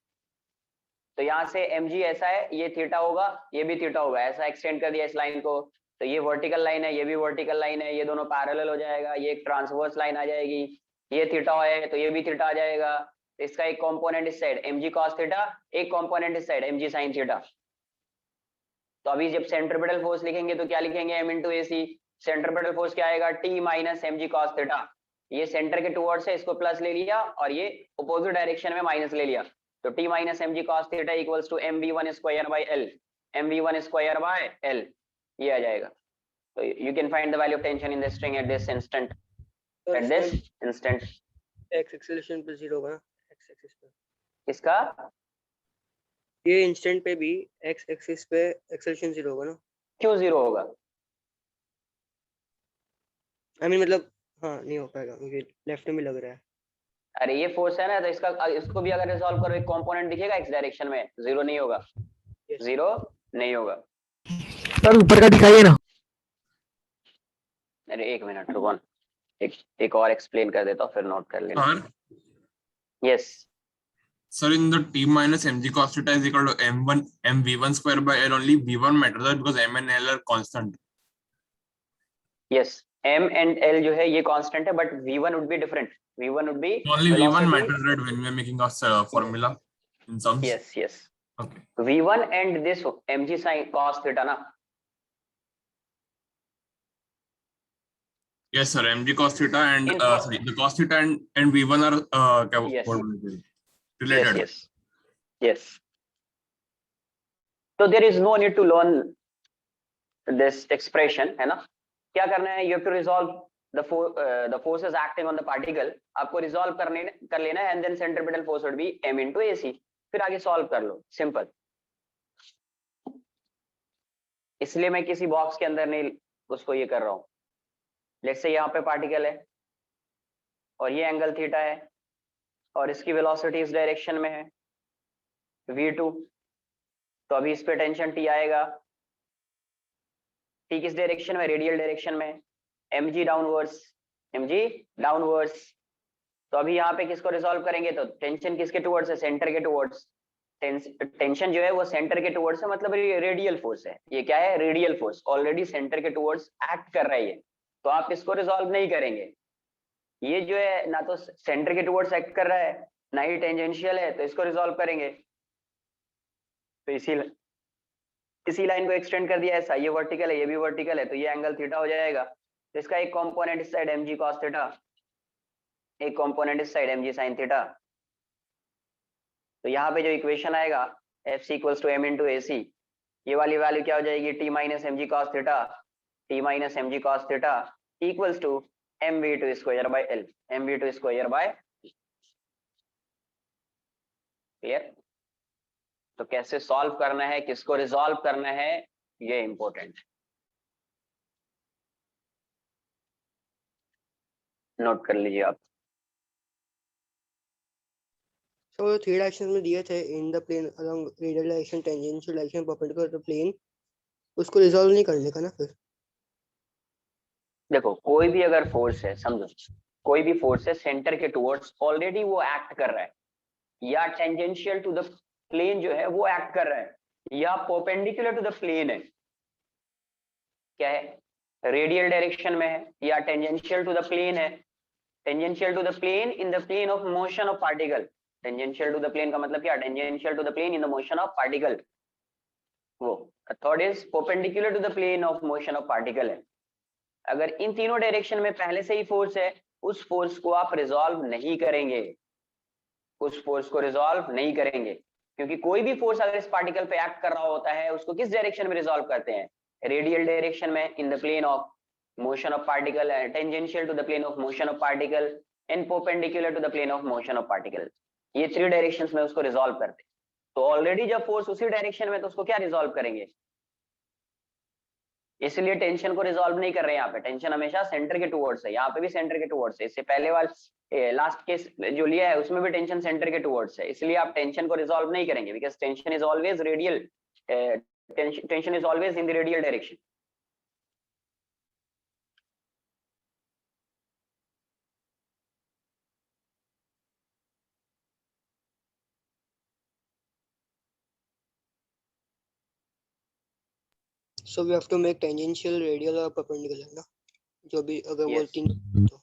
तो यहाँ से mg ऐसा है, ये थीटा होगा, ये भी थीटा होगा, ऐसा एक्सटेंड कर दिया इस लाइन को, तो ये वर्टिकल लाइन है, ये भी वर्टिकल लाइन है, ये दोनों पैरेलल हो जाएगा, ये एक ट्रांसवर्स लाइन आ जाएगी, ये थीटा है तो ये भी थीटा आ जाएगा। तो इसका एक कंपोनेंट इस साइड mg cos थीटा, एक कंपोनेंट इस साइड mg sin थीटा। तो अभी जब सेंट्रिपेटल फोर्स लिखेंगे तो क्या लिखेंगे, m into A C. Centripetal force क्या आएगा, t minus mg cos theta. ये सेंटर के टुवर्ड्स है, इसको प्लस ले लिया और ये अपोजिट डायरेक्शन में माइनस ले लिया, तो t minus mg cos theta equals to mv1 square by l, mv1 square by l, ये आ जाएगा। तो you can find the value of tension in the string at this instant, at this instant. x acceleration पे zero होगा ना, x axis पे। इसका ये इंस्टेंट पे भी x एक्सिस पे एक्सेलरेशन जीरो होगा ना। क्यों जीरो होगा? आई मीन मतलब हाँ नहीं हो पाएगा क्योंकि लेफ्ट में लग रहा है। अरे ये फोर्स है ना, तो इसका इसको भी अगर रिजॉल्व करो, एक कंपोनेंट दिखेगा x डायरेक्शन में, जीरो नहीं होगा, जीरो नहीं होगा। सर ऊपर का दिखाइए ना। अरे एक मिनट रुको, एक और एक्सप्लेन कर देता हूँ, फिर नोट कर लेना। Sir, yes sir, in the t minus mg cos theta is equal to m1 mv1 square by l, only v1 matters right? Because m and l are constant. Yes, m and l जो है ये constant है, but v1 would be different, v1 would be Only v1 velocity. matters right when we are making a formula in sums. yes yes Okay. v1 and this mg sin cos theta ना। Yes, sir. Mg cos theta and In sorry, the cos theta and v1 are Yes. related. yes yes so there is no need to learn this expression, है ना। क्या करना है, you have to resolve the forces acting on the particle, आपको resolve कर लेना है, and then centripetal force would be m into ac, फिर आगे सॉल्व कर लो, सिंपल। इसलिए मैं किसी बॉक्स के अंदर नहीं उसको ये कर रहा हूँ। लेट्स से यहाँ पे पार्टिकल है और ये एंगल थीटा है और इसकी वेलोसिटी इस डायरेक्शन में है v2, तो अभी इस पे टेंशन t आएगा, t किस डायरेक्शन में, रेडियल डायरेक्शन में, mg डाउनवर्ड्स, mg डाउनवर्ड्स। तो अभी यहाँ पे किसको रिजॉल्व करेंगे, तो टेंशन किसके टुवर्ड्स है, सेंटर के टुवर्ड्स, टेंशन जो है वो सेंटर के टुवर्ड्स है, मतलब रेडियल फोर्स है। ये क्या है? रेडियल फोर्स, ऑलरेडी सेंटर के टुवर्ड्स एक्ट कर रही है, तो आप इसको रिजॉल्व नहीं करेंगे। ये जो है ना तो सेंटर के टुवर्ड्स एक्ट कर रहा है, ना ही टेंजेंशियल है, तो इसको रिजॉल्व करेंगे। तो इसी लाइन को एक्सटेंड कर दिया ऐसा, ये वर्टिकल है, ये भी वर्टिकल है, तो ये एंगल थीटा हो जाएगा। तो इसका एक कंपोनेंट इस साइड mg cos थीटा, एक कंपोनेंट इस साइड mg sin थीटा। तो यहाँ पे जो इक्वेशन आएगा Fc equals to m into AC, ये वाली वैल्यू क्या हो जाएगी? t minus M G cos theta, t minus M G cos theta equals to mv2 square by l, mv2 square by. Clear? तो कैसे सॉल्व करना है, किसको रिजॉल्व करना है, ये इंपॉर्टेंट नोट कर लीजिए आप। सो थ्री डायरेक्शन में दिए थे, in the plane along radial direction, tangential direction, perpendicular to plane, उसको रिजॉल्व नहीं करने का ना फिर? देखो कोई भी अगर फोर्स है, समझो कोई भी फोर्स है सेंटर के टुवर्ड्स ऑलरेडी वो एक्ट कर रहा है, या टेंजेंशियल टू द प्लेन जो है वो एक्ट कर रहा है, या परपेंडिकुलर टू द प्लेन है, क्या है? रेडियल डायरेक्शन में है, या टेंजेंशियल टू द प्लेन है। Tangential to the plane in the plane of motion of particle. Tangential to the plane का मतलब क्या? Tangential to the plane in the motion of particle. वो third is perpendicular to the plane of motion of particle है। अगर इन तीनों direction में पहले से ही फोर्स है, उस फोर्स को आप रिजॉल्व नहीं करेंगे, उस फोर्स को रिजॉल्व नहीं करेंगे, क्योंकि कोई भी फोर्स अगर इस पार्टिकल पे एक्ट कर रहा होता है, उसको किस डायरेक्शन में रिजॉल्व करते हैं? रेडियल डायरेक्शन में, in the plane of motion of particle, tangential to the plane of motion of particle, and perpendicular to the plane of motion of particle. ये थ्री डायरेक्शंस में उसको रिजॉल्व करते हैं। तो ऑलरेडी जब फोर्स उसी direction में, तो उसको क्या रिजॉल्व करेंगे? इसलिए टेंशन को रिजॉल्व नहीं कर रहे हैं यहाँ पे। टेंशन हमेशा सेंटर के टुवर्ड्स है, यहाँ पे भी सेंटर के टुवर्ड्स है। इससे पहले वाले लास्ट केस जो लिया है उसमें भी टेंशन सेंटर के टुवर्ड्स है, इसलिए आप टेंशन को रिजॉल्व नहीं करेंगे, because tension is always radial, tension is always in the radial direction. So we have to make tangential, radial और परपेंडिकुलर ना, जो भी अगर वो Yes. तीन तो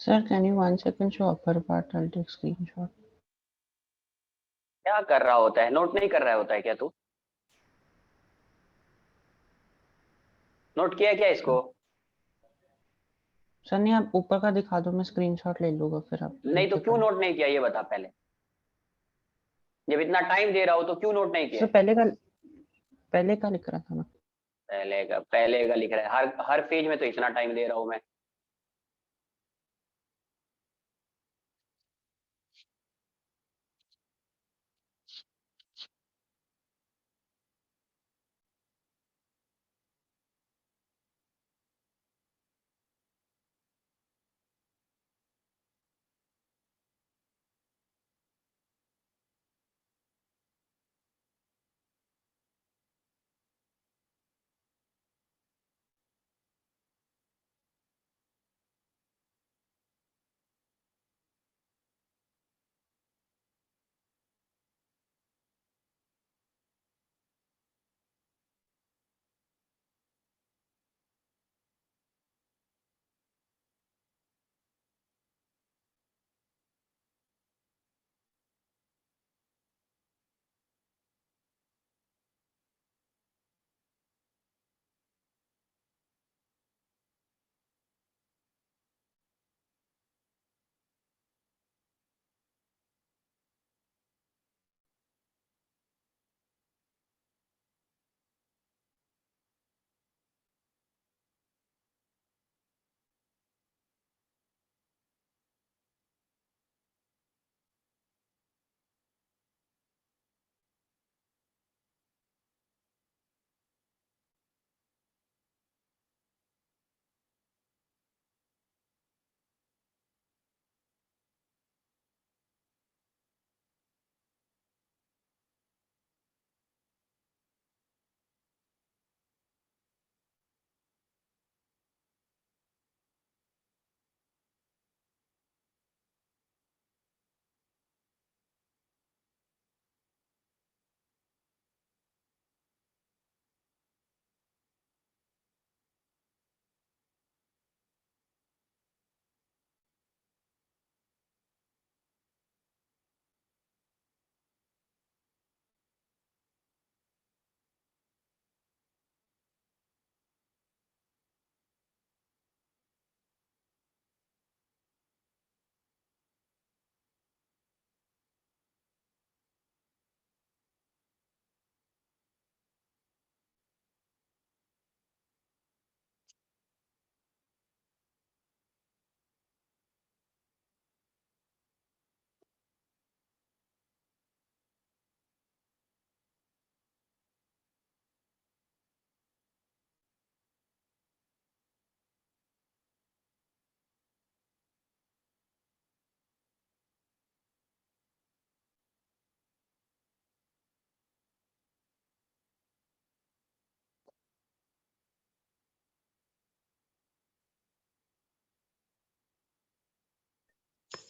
Sir, can you 1 second show upper part? I'll take screenshot. क्या कर रहा होता है? नोट नहीं कर रहा होता है क्या तू? नोट किया क्या इसको? सर नहीं, आप ऊपर का दिखा दो, मैं स्क्रीनशॉट ले लूंगा फिर आप नहीं तो नीचे क्यों का। नोट नहीं किया ये बता पहले, जब इतना टाइम दे रहा हो तो क्यों नोट नहीं किया? सर पहले का लिख रहा था मैं। पहले का लिख रहा है, हर हर पेज में तो इतना टाइम दे रहा हूं मैं।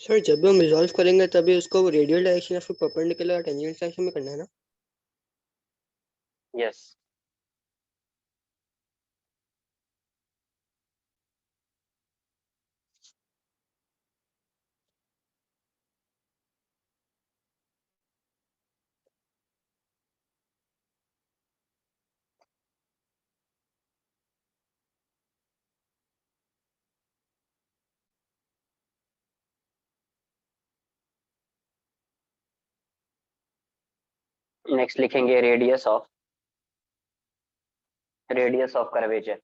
सर जब हम रिजॉल्व करेंगे तभी उसको रेडियल डायरेक्शन या फिर परपेंडिकुलर टेंजेंट डायरेक्शन में करना है ना? यस। नेक्स्ट लिखेंगे radius of curvature.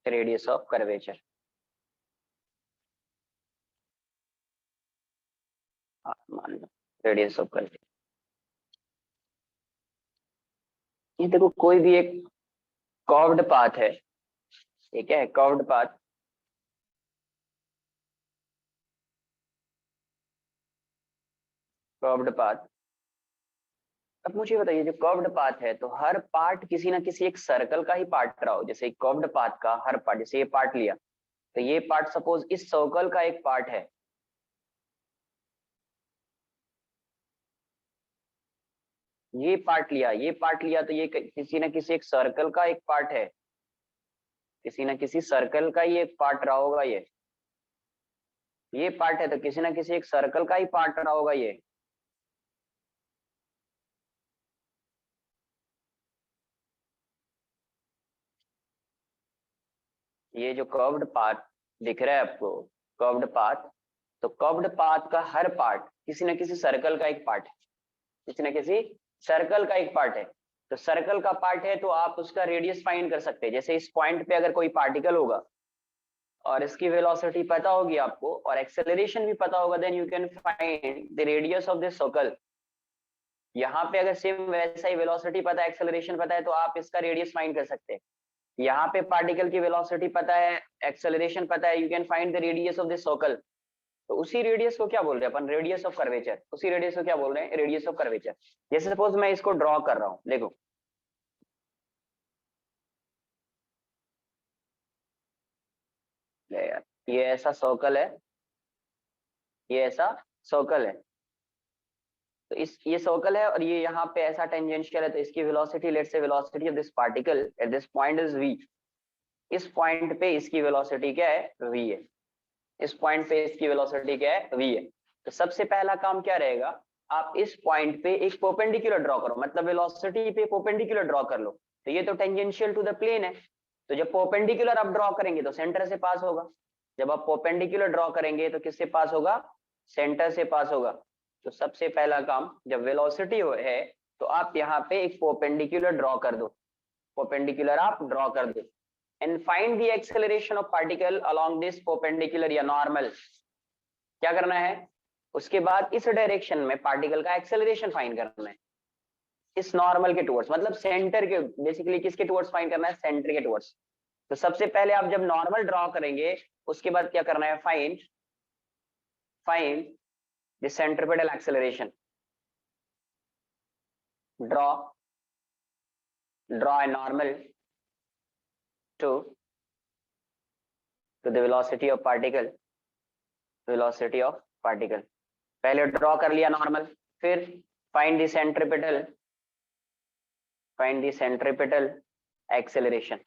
Radius of curvature, मान लो रेडियस ऑफ कर्वेचर। ये देखो कोई भी एक कर्व्ड पाथ है, ये क्या है? Curved path. Curved path. अब मुझे बताइए, जो कर्व्ड पाथ है तो हर पार्ट किसी ना किसी एक सर्कल का ही पार्ट रहा हो। जैसे कर्व्ड पाथ का हर पार्ट, जैसे ये पार्ट लिया तो ये पार्ट सपोज इस सर्कल का एक पार्ट है। ये पार्ट लिया तो ये किसी ना किसी एक सर्कल का एक पार्ट है। किसी ना किसी सर्कल का ही एक पार्ट रहा होगा ये पार्ट है तो किसी ना किसी एक सर्कल का ही पार्ट रहा होगा ये। ये जो कर्व्ड पाथ दिख रहा है आपको, कर्व्ड पाथ, तो कर्व्ड पाथ का हर पार्ट किसी न किसी सर्कल का एक पार्ट है, किसी न किसी सर्कल का एक पार्ट है। तो सर्कल का पार्ट है तो आप उसका रेडियस फाइंड कर सकते हैं। जैसे इस पॉइंट पे अगर कोई पार्टिकल होगा और इसकी वेलोसिटी पता होगी आपको और एक्सेलरेशन भी पता होगा, then you can find the radius of this circle. यहाँ पे अगर सेम वैसा ही वेलोसिटी पता है, एक्सेलरेशन पता है, तो आप इसका रेडियस फाइंड कर सकते हैं। यहाँ पे पार्टिकल की वेलोसिटी पता है, एक्सेलरेशन पता है, you can find the radius of this circle. तो उसी रेडियस को क्या बोल रहे हैं अपन, रेडियस ऑफ कर्वेचर। उसी रेडियस को क्या बोल रहे हैं, रेडियस ऑफ कर्वेचर। जैसे सपोज मैं इसको ड्रॉ कर रहा हूँ, देखो यार, ये ऐसा सर्कल है, ये ऐसा सर्कल है, तो इस ये सर्कल है और ये यहाँ पे ऐसा टेंजेंशियल है, तो इसकी velocity, let's say velocity of this particle at this point is v। इस पॉइंट पे इसकी वेलोसिटी क्या है, v है। इस पॉइंट पे इसकी वेलोसिटी क्या है, v है। तो सबसे पहला काम क्या रहेगा, आप इस पॉइंट पे एक परपेंडिकुलर ड्रॉ करो, मतलब वेलोसिटी पे परपेंडिकुलर ड्रॉ कर लो। तो ये तो टेंजेंशियल टू द प्लेन है, तो जब परपेंडिकुलर आप ड्रॉ करेंगे तो सेंटर से पास होगा। जब आप परपेंडिकुलर ड्रॉ करेंगे तो किससे पास होगा, सेंटर से पास होगा। तो सबसे पहला काम, जब वेलोसिटी है तो आप यहाँ पे एक परपेंडिकुलर ड्रॉ कर दो, परपेंडिकुलर आप ड्रॉ कर दो, and find the acceleration of particle along this perpendicular या नॉर्मल। क्या करना है, उसके बाद इस डायरेक्शन में पार्टिकल का एक्सेलरेशन फाइंड करना है, इस नॉर्मल के टुवर्ड्स, मतलब सेंटर के, बेसिकली किसके टुवर्ड्स फाइंड करना है, सेंटर के टुवर्ड्स। तो सबसे पहले आप जब नॉर्मल ड्रॉ करेंगे उसके बाद क्या करना है, find the centripetal acceleration, draw a normal to the velocity of particle, पहले ड्रॉ कर लिया नॉर्मल, फिर find the centripetal acceleration,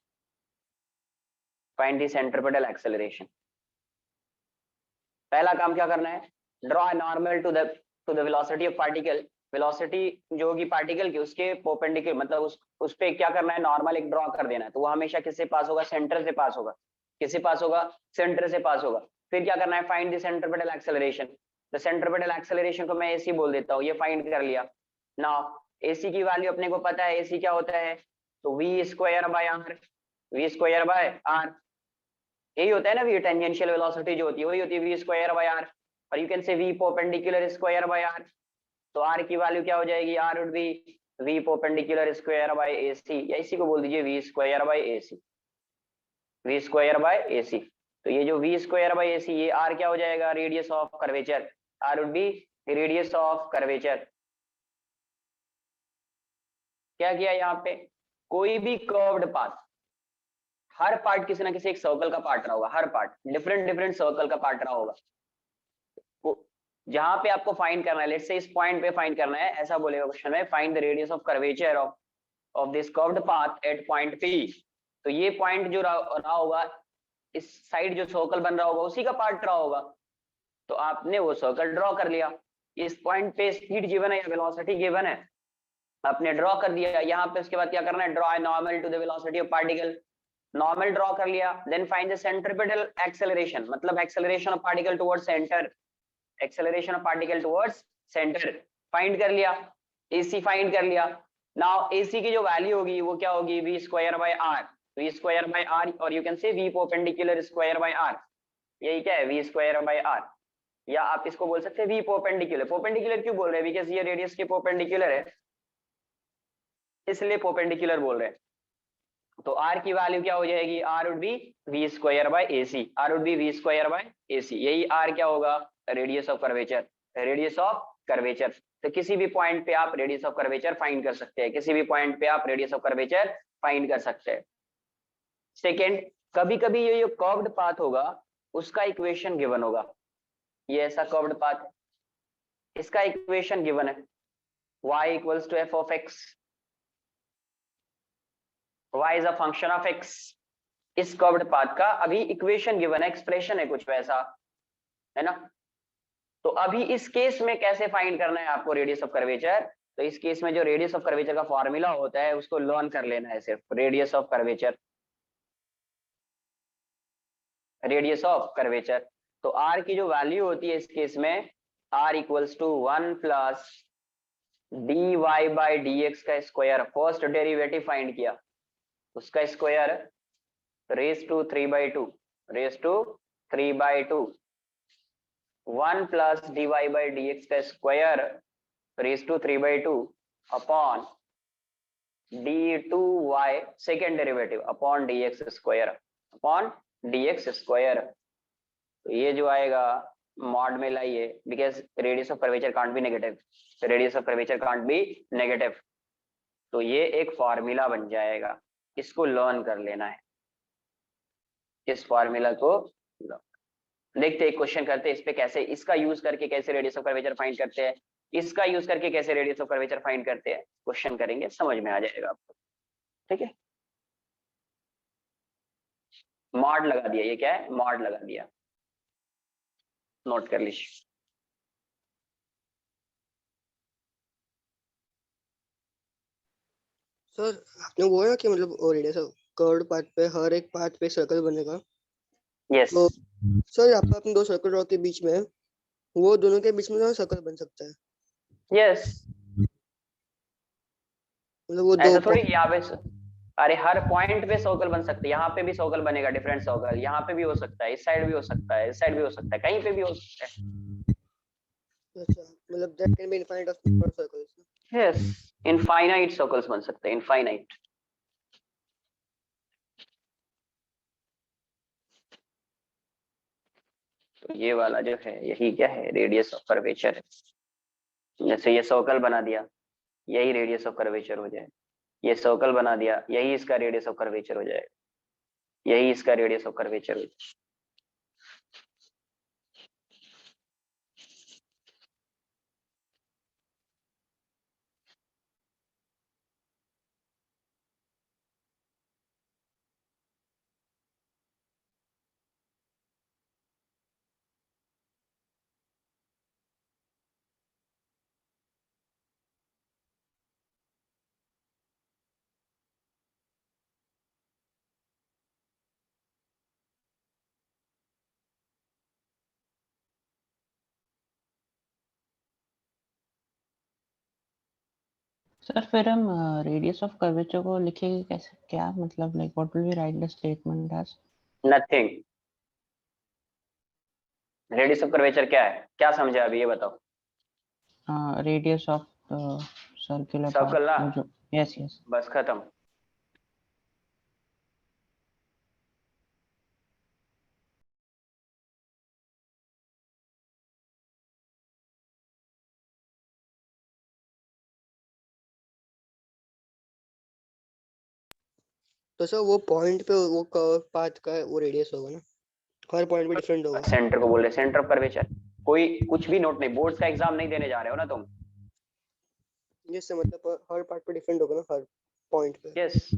पहला काम क्या करना है, draw normal to the velocity of particle. Velocity जो होगी पार्टिकल की उसके परपेंडिकुलर, मतलब उस पे क्या करना है, नॉर्मल एक ड्रॉ कर देना है। तो वो हमेशा किससे पास होगा, सेंटर से पास होगा। किससे पास होगा, सेंटर से पास होगा। फिर क्या करना है, फाइंड द सेंट्रिपेटल एक्सेलरेशन। तो सेंट्रिपेटल एक्सेलरेशन को मैं AC बोल देता हूँ, ये फाइंड कर लिया। नाउ AC की वैल्यू अपने को पता है, AC क्या होता है, तो v स्क्वायर बाय r, यही होता है ना, v टेंजेंशियल वेलोसिटी जो होती है वही होती है v स्क्वायर बाय r, और you can say v perpendicular square by r। तो r की वैल्यू क्या हो जाएगी, r would be v perpendicular square by AC, या इसी को बोल दीजिए v स्क्वायर बाय AC। तो ये जो v स्क्वायर बाय AC, ये r क्या हो जाएगा, radius of curvature, r would be radius of curvature. क्या किया यहाँ पे, कोई भी कर्व्ड पाथ, हर पार्ट किसी ना किसी एक सर्कल का पार्ट रहा होगा, हर पार्ट डिफरेंट सर्कल का पार्ट रहा होगा। जहां पे आपको फाइंड करना है, लेट्स से इस पॉइंट पे फाइंड करना है, ऐसा बोलेगा क्वेश्चन में, find the radius of curvature of this curved path at point P। तो ये पॉइंट जो रहा होगा, इस साइड जो सर्कल बन रहा होगा उसी का पार्ट रहा होगा। तो आपने वो सर्कल ड्रॉ कर लिया, इस पॉइंट पे स्पीड गिवन है या वेलोसिटी गिवन है, आपने ड्रॉ कर दिया यहाँ पे। उसके बाद क्या करना है, draw normal to the velocity of particle, normal draw कर लिया। Then find the centripetal acceleration, मतलब acceleration of particle towards centre, acceleration of particle towards centre find कर लिया, AC फाइंड कर लिया। नाउ AC की जो वैल्यू होगी वो क्या होगी, v स्क्वायर बाय r, और you can say v perpendicular square by r, यही क्या है, v स्क्वायर बाय r। या आप इसको बोल सकते हैं v परपेंडिकुलर। परपेंडिकुलर क्यों बोल रहे हैं, बिकॉज ये रेडियस के परपेंडिकुलर है, इसलिए परपेंडिकुलर बोल रहे हैं। तो r की वैल्यू क्या हो जाएगी, r would be v square by AC, यही r क्या होगा, रेडियस ऑफ कर्वेचर। तो किसी भी पॉइंट पे आप रेडियस ऑफ कर्वेचर फाइंड कर सकते हैं, सेकेंड, कभी कभी ये जो कर्व्ड पाथ होगा उसका इक्वेशन गिवन होगा, ये ऐसा कर्व्ड पाथ है, इसका इक्वेशन गिवन है y equals to f of x, y is a function of x। इस कर्व्ड पाथ का अभी इक्वेशन गिवन है, एक्सप्रेशन है कुछ वैसा, है ना। तो अभी इस केस में कैसे फाइंड करना है आपको रेडियस ऑफ कर्वेचर, तो इस केस में जो रेडियस ऑफ कर्वेचर का फॉर्मूला होता है उसको लर्न कर लेना है, सिर्फ radius of curvature. Radius of curvature. तो आर की जो वैल्यू होती है इस केस में R equals to 1 plus D Y by D X का स्क्वायर, फर्स्ट डेरिवेटिव फाइंड किया उसका square raise to 3/2, raise to 3/2, 1 plus D Y by D X का square raise to 3/2 upon d2y second derivative upon dx square upon dx square. तो ये जो आएगा mod में लाइए, because radius of curvature can't be negative, radius of curvature can't be negative. तो ये एक फॉर्मूला बन जाएगा, इसको लर्न कर लेना है, इस फॉर्मूला को देखते एक क्वेश्चन करते हैं इस पे कैसे, इसका यूज करके कैसे रेडियस ऑफ कर्वेचर फाइंड करते हैं, इसका यूज करके कैसे रेडियस ऑफ कर्वेचर फाइंड करते हैं, क्वेश्चन करेंगे समझ में आ जाएगा आपको। ठीक है, मॉड लगा दिया, ये क्या है मॉड लगा दिया, नोट कर लीजिए। सर आपने बोला कि मतलब रेडियस ऑफ कर्व्ड पाथ पे हर एक पाथ पे सर्कल बनेगा, यस तो सर यहाँ पे अपने दो सर्कल ड्रॉ के बीच में, वो दोनों के बीच में सर्कल बन सकता है, यस, मतलब वो दो ऐसा थोड़ी यहाँ पे अरे हर पॉइंट पे सर्कल बन सकते हैं, यहाँ पे भी सर्कल बनेगा डिफरेंट सर्कल, यहाँ पे भी हो सकता है, इस साइड भी हो सकता है, इस साइड भी हो सकता है, कहीं पे भी हो सकता है। अच्छा, मतलब that can be infinite of number of circles. Yes, infinite circles बन सकते हैं, इनफाइनाइट। तो ये वाला जो है यही क्या है रेडियस ऑफ कर्वेचर है। जैसे ये सर्कल बना दिया, यही रेडियस ऑफ कर्वेचर हो जाए, ये सर्कल बना दिया, यही इसका रेडियस ऑफ कर्वेचर हो जाएगा, यही इसका रेडियस ऑफ कर्वेचर हो जाएगा। सर फिर हम रेडियस ऑफ कर्वेचर को लिखेंगे कैसे, क्या मतलब like what will we write the statement as? Nothing, radius of curvature क्या है, क्या समझा अभी ये बताओ। रेडियस ऑफ सर्कुलर सर्कल ना, पाथ, यस यस। बस खत्म। तो सर वो पॉइंट पे वो पाथ का वो रेडियस होगा ना, हर पॉइंट पे डिफरेंट होगा। सेंटर को बोल रहे, सेंटर ऑफ कर्वेचर। कोई कुछ भी नोट नहीं, बोर्ड्स का एग्जाम नहीं देने जा रहे हो ना तुम। जिससे मतलब हर पार्ट पे डिफरेंट होगा ना, हर पॉइंट पे। Yes,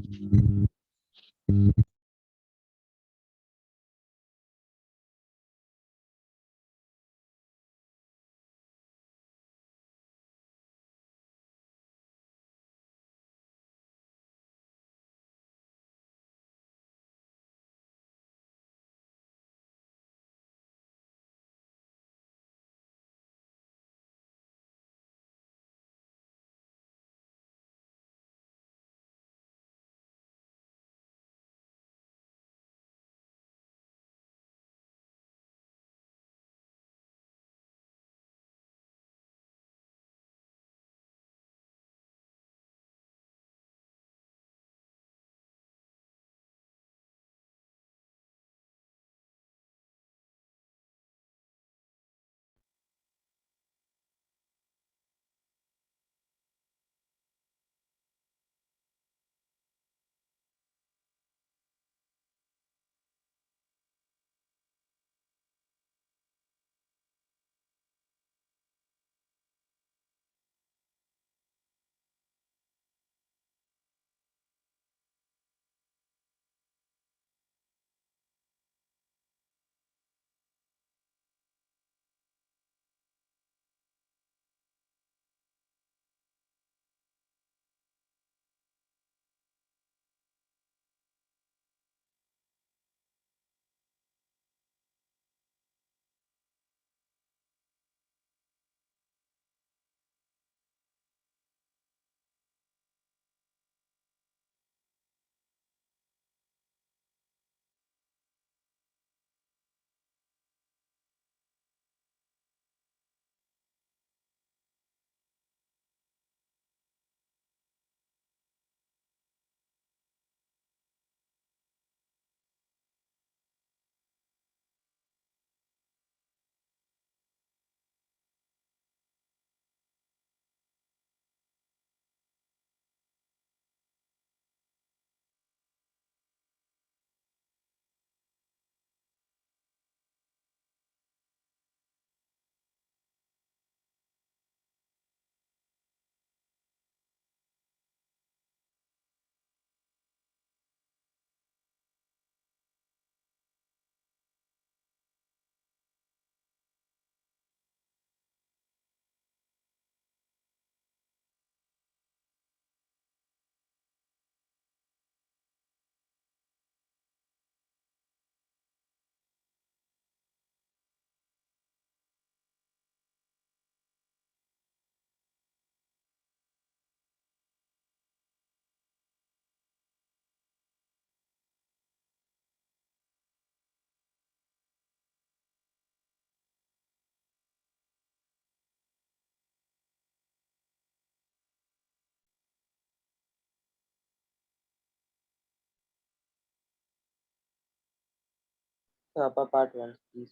So upper part once, please.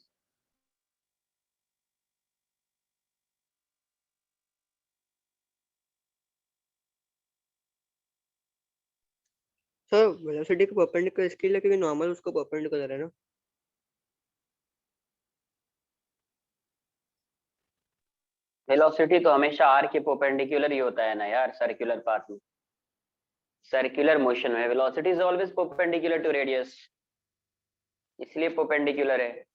Sir velocity को परपेंडिकुलर इसके लिए क्योंकि नॉर्मल उसको परपेंडिकुलर है ना। वेलोसिटी तो हमेशा आर के परपेंडिकुलर ही होता है ना यार, सर्कुलर पाथ में, सर्कुलर मोशन में velocity is always perpendicular to radius, इसलिए परपेंडिकुलर है।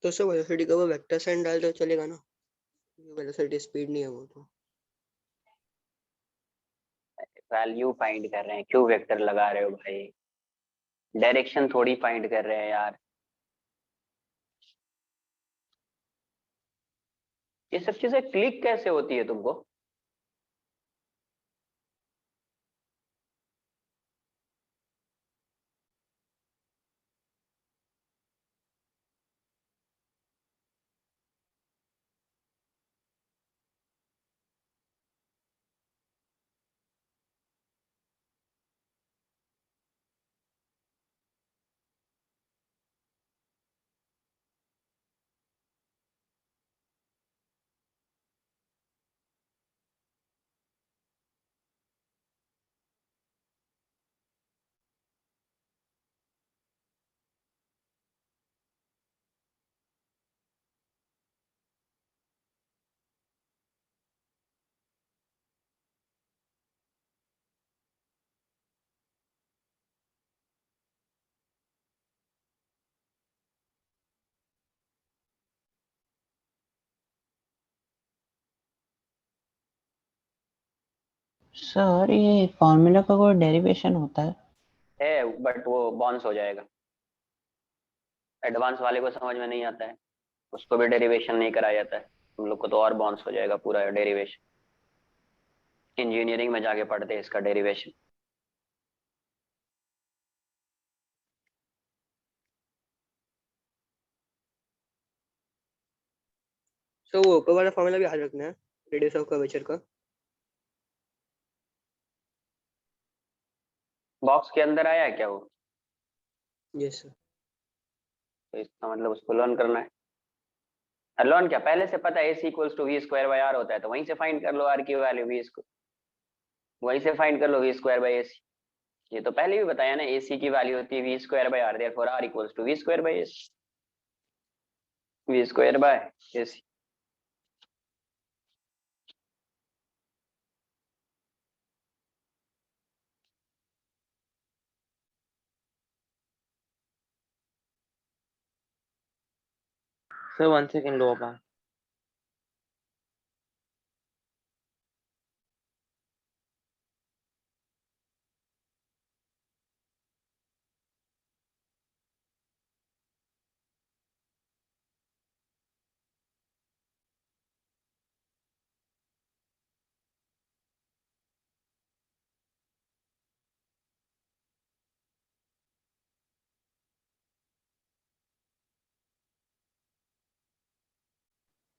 तो सर वेलोसिटी का वो वेक्टर साइन डाल दो चलेगा ना, वेलोसिटी स्पीड नहीं है वो तो। वैल्यू फाइंड कर रहे हैं, क्यों वेक्टर लगा रहे हो भाई, डायरेक्शन थोड़ी फाइंड कर रहे हैं यार। ये सब चीजें क्लिक कैसे होती है तुमको? सर ये फॉर्मूला का कोई डेरिवेशन होता है? बट वो बाउंस हो जाएगा, एडवांस वाले को समझ में नहीं आता है, उसको भी डेरिवेशन नहीं कराया जाता है, हम लोग को तो और बाउंस हो जाएगा पूरा डेरिवेशन, इंजीनियरिंग में जाके पढ़ते हैं इसका डेरिवेशन। सो वो ऊपर वाला फॉर्मूला भी याद रखना है, रेडियस ऑफ कर्वेचर का। बॉक्स के अंदर आया है क्या वो? Yes sir. तो इसका मतलब उसको लर्न करना है। लर्न क्या, पहले से पता है AC equals to V square by R होता है, तो वहीं से फाइंड कर लो आर की वैल्यू, वी इसको वहीं से फाइंड कर लो, वी स्क्वायर बाय AC। ये तो पहले भी बताया ना, AC की वैल्यू होती है V square by R, therefore R equals to V square by AC, V square by AC। Sir, 1 second, lower bar.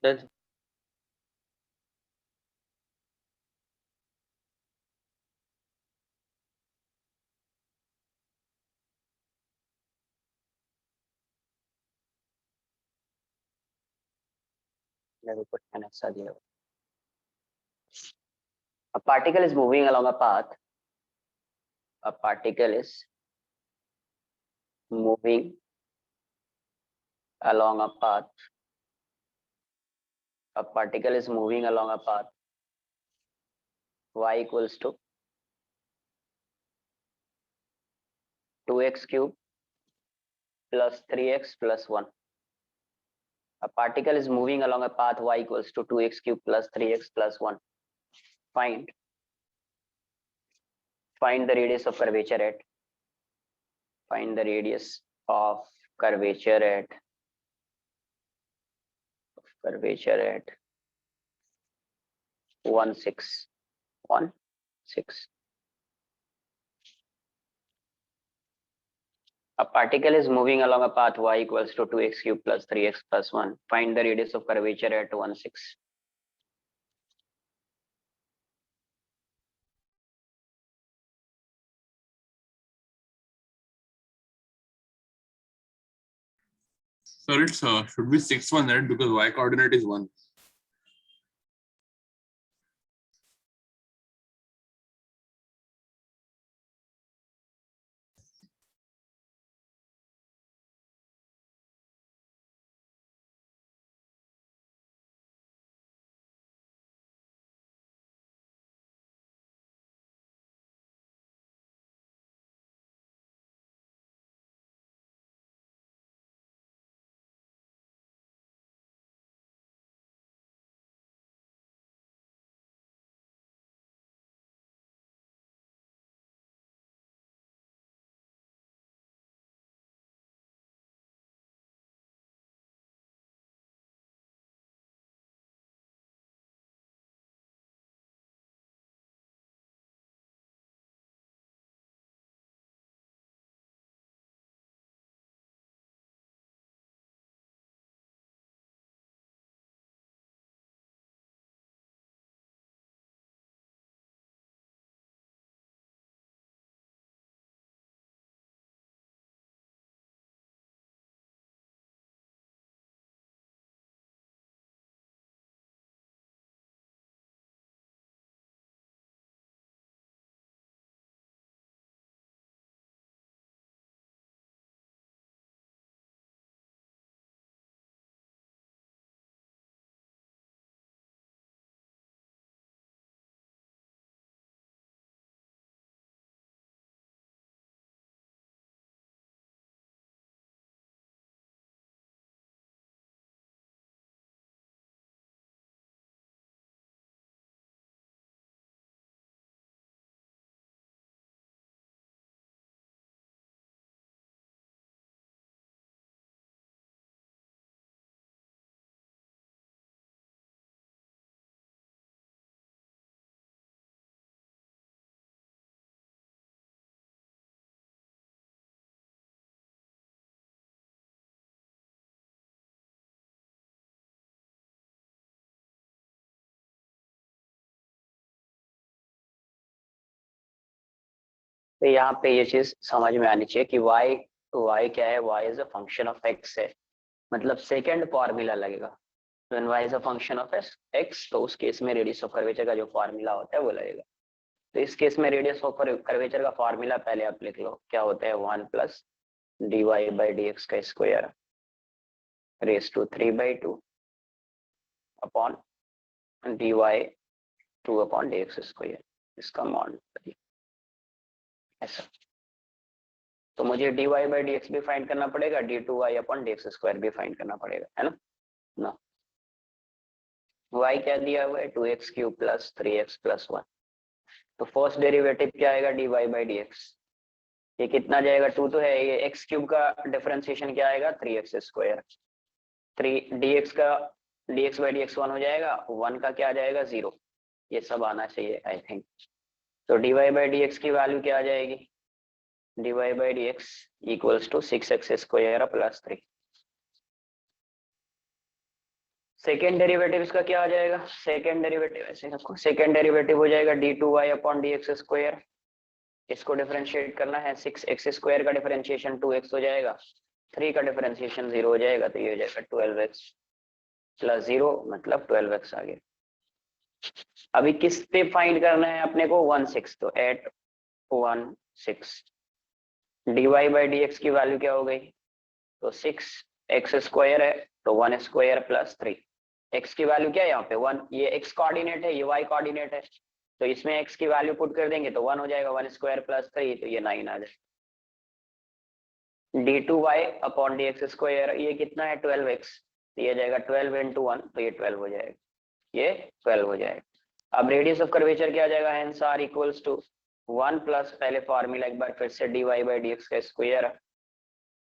Done, sir. Question ऐसा दिया हुआ, a particle is moving along a path, a particle is moving along a path, a particle is moving along a path y equals to 2x cube plus 3x plus 1. A particle is moving along a path y equals to 2x cube plus 3x plus 1. Find find the radius of curvature at 1616. A particle is moving along a path y equals to 2x cube plus 3x plus 1. Find the radius of curvature at 16. Sir, it's should be 6 1, right? Because y coordinate is 1. तो यहाँ पे ये चीज समझ में आनी चाहिए कि y क्या है, y is a function of x है, मतलब सेकंड फॉर्मूला लगेगा। When y is a function of x, तो उस केस में रेडियस ऑफ कर्वेचर का जो फॉर्मूला होता है वो लगेगा। तो इस केस में रेडियस ऑफ कर्वेचर का फॉर्मूला पहले आप लिख लो, क्या होता है 1 प्लस dy/dx का square raise to 3/2 upon dy 2/dx square, इसका मॉड ऐसा। तो मुझे dy/dx भी फाइंड करना पड़ेगा, d2y/dx स्क्वायर भी फाइंड करना पड़ेगा, है ना। y क्या दिया हुआ है 2x cube plus 3x plus 1। तो फर्स्ट डेरिवेटिव क्या आएगा dy/dx, ये कितना जाएगा 2 तो है, ये x क्यूब का डिफरेंशिएशन क्या आएगा 3x स्क्वायर, 3 dx/dx 1 हो जाएगा, 1 का क्या आ जाएगा 0, ये सब आना चाहिए आई थिंक। तो dy/dx की वैल्यू क्या आ जाएगी, dy/dx equals to 6x square plus 3। Second derivative इसका क्या आ जाएगा, सेकेंड डेरिवेटिव ऐसे रखो, सेकेंड डेरिवेटिव हो जाएगा d2y/dx स्क्वायर, इसको डिफरेंशिएट करना है, 6x स्क्वायर का डिफरेंशिएशन 2x हो जाएगा, 3 का डिफरेंशिएशन 0 हो जाएगा, तो ये हो जाएगा 12x प्लस 0 मतलब 12x आ गया। अभी किस पे फाइंड करना है अपने को 1/6, तो एट 1/6 dy/dx की वैल्यू क्या हो गई, तो 6x स्क्वायर है तो 1 स्क्वायर प्लस 3, x की वैल्यू क्या है यहाँ पे 1, ये x कोऑर्डिनेट है, ये y कोऑर्डिनेट है, तो इसमें x की वैल्यू पुट कर देंगे तो 1 हो जाएगा, 1 स्क्वायर प्लस 3 तो ये 9 आ जाएगा। d2y/dx स्क्वायर ये कितना है 12x, तो ये जाएगा 12 into 1 तो ये 12 हो जाएगा, ये 12 हो जाएगा। अब रेडियस ऑफ कर्वेचर क्या आ जाएगा, hence r equals to 1 plus पहले फॉर्मूला एक बार फिर से dy बाई डी एक्स का स्क्वायर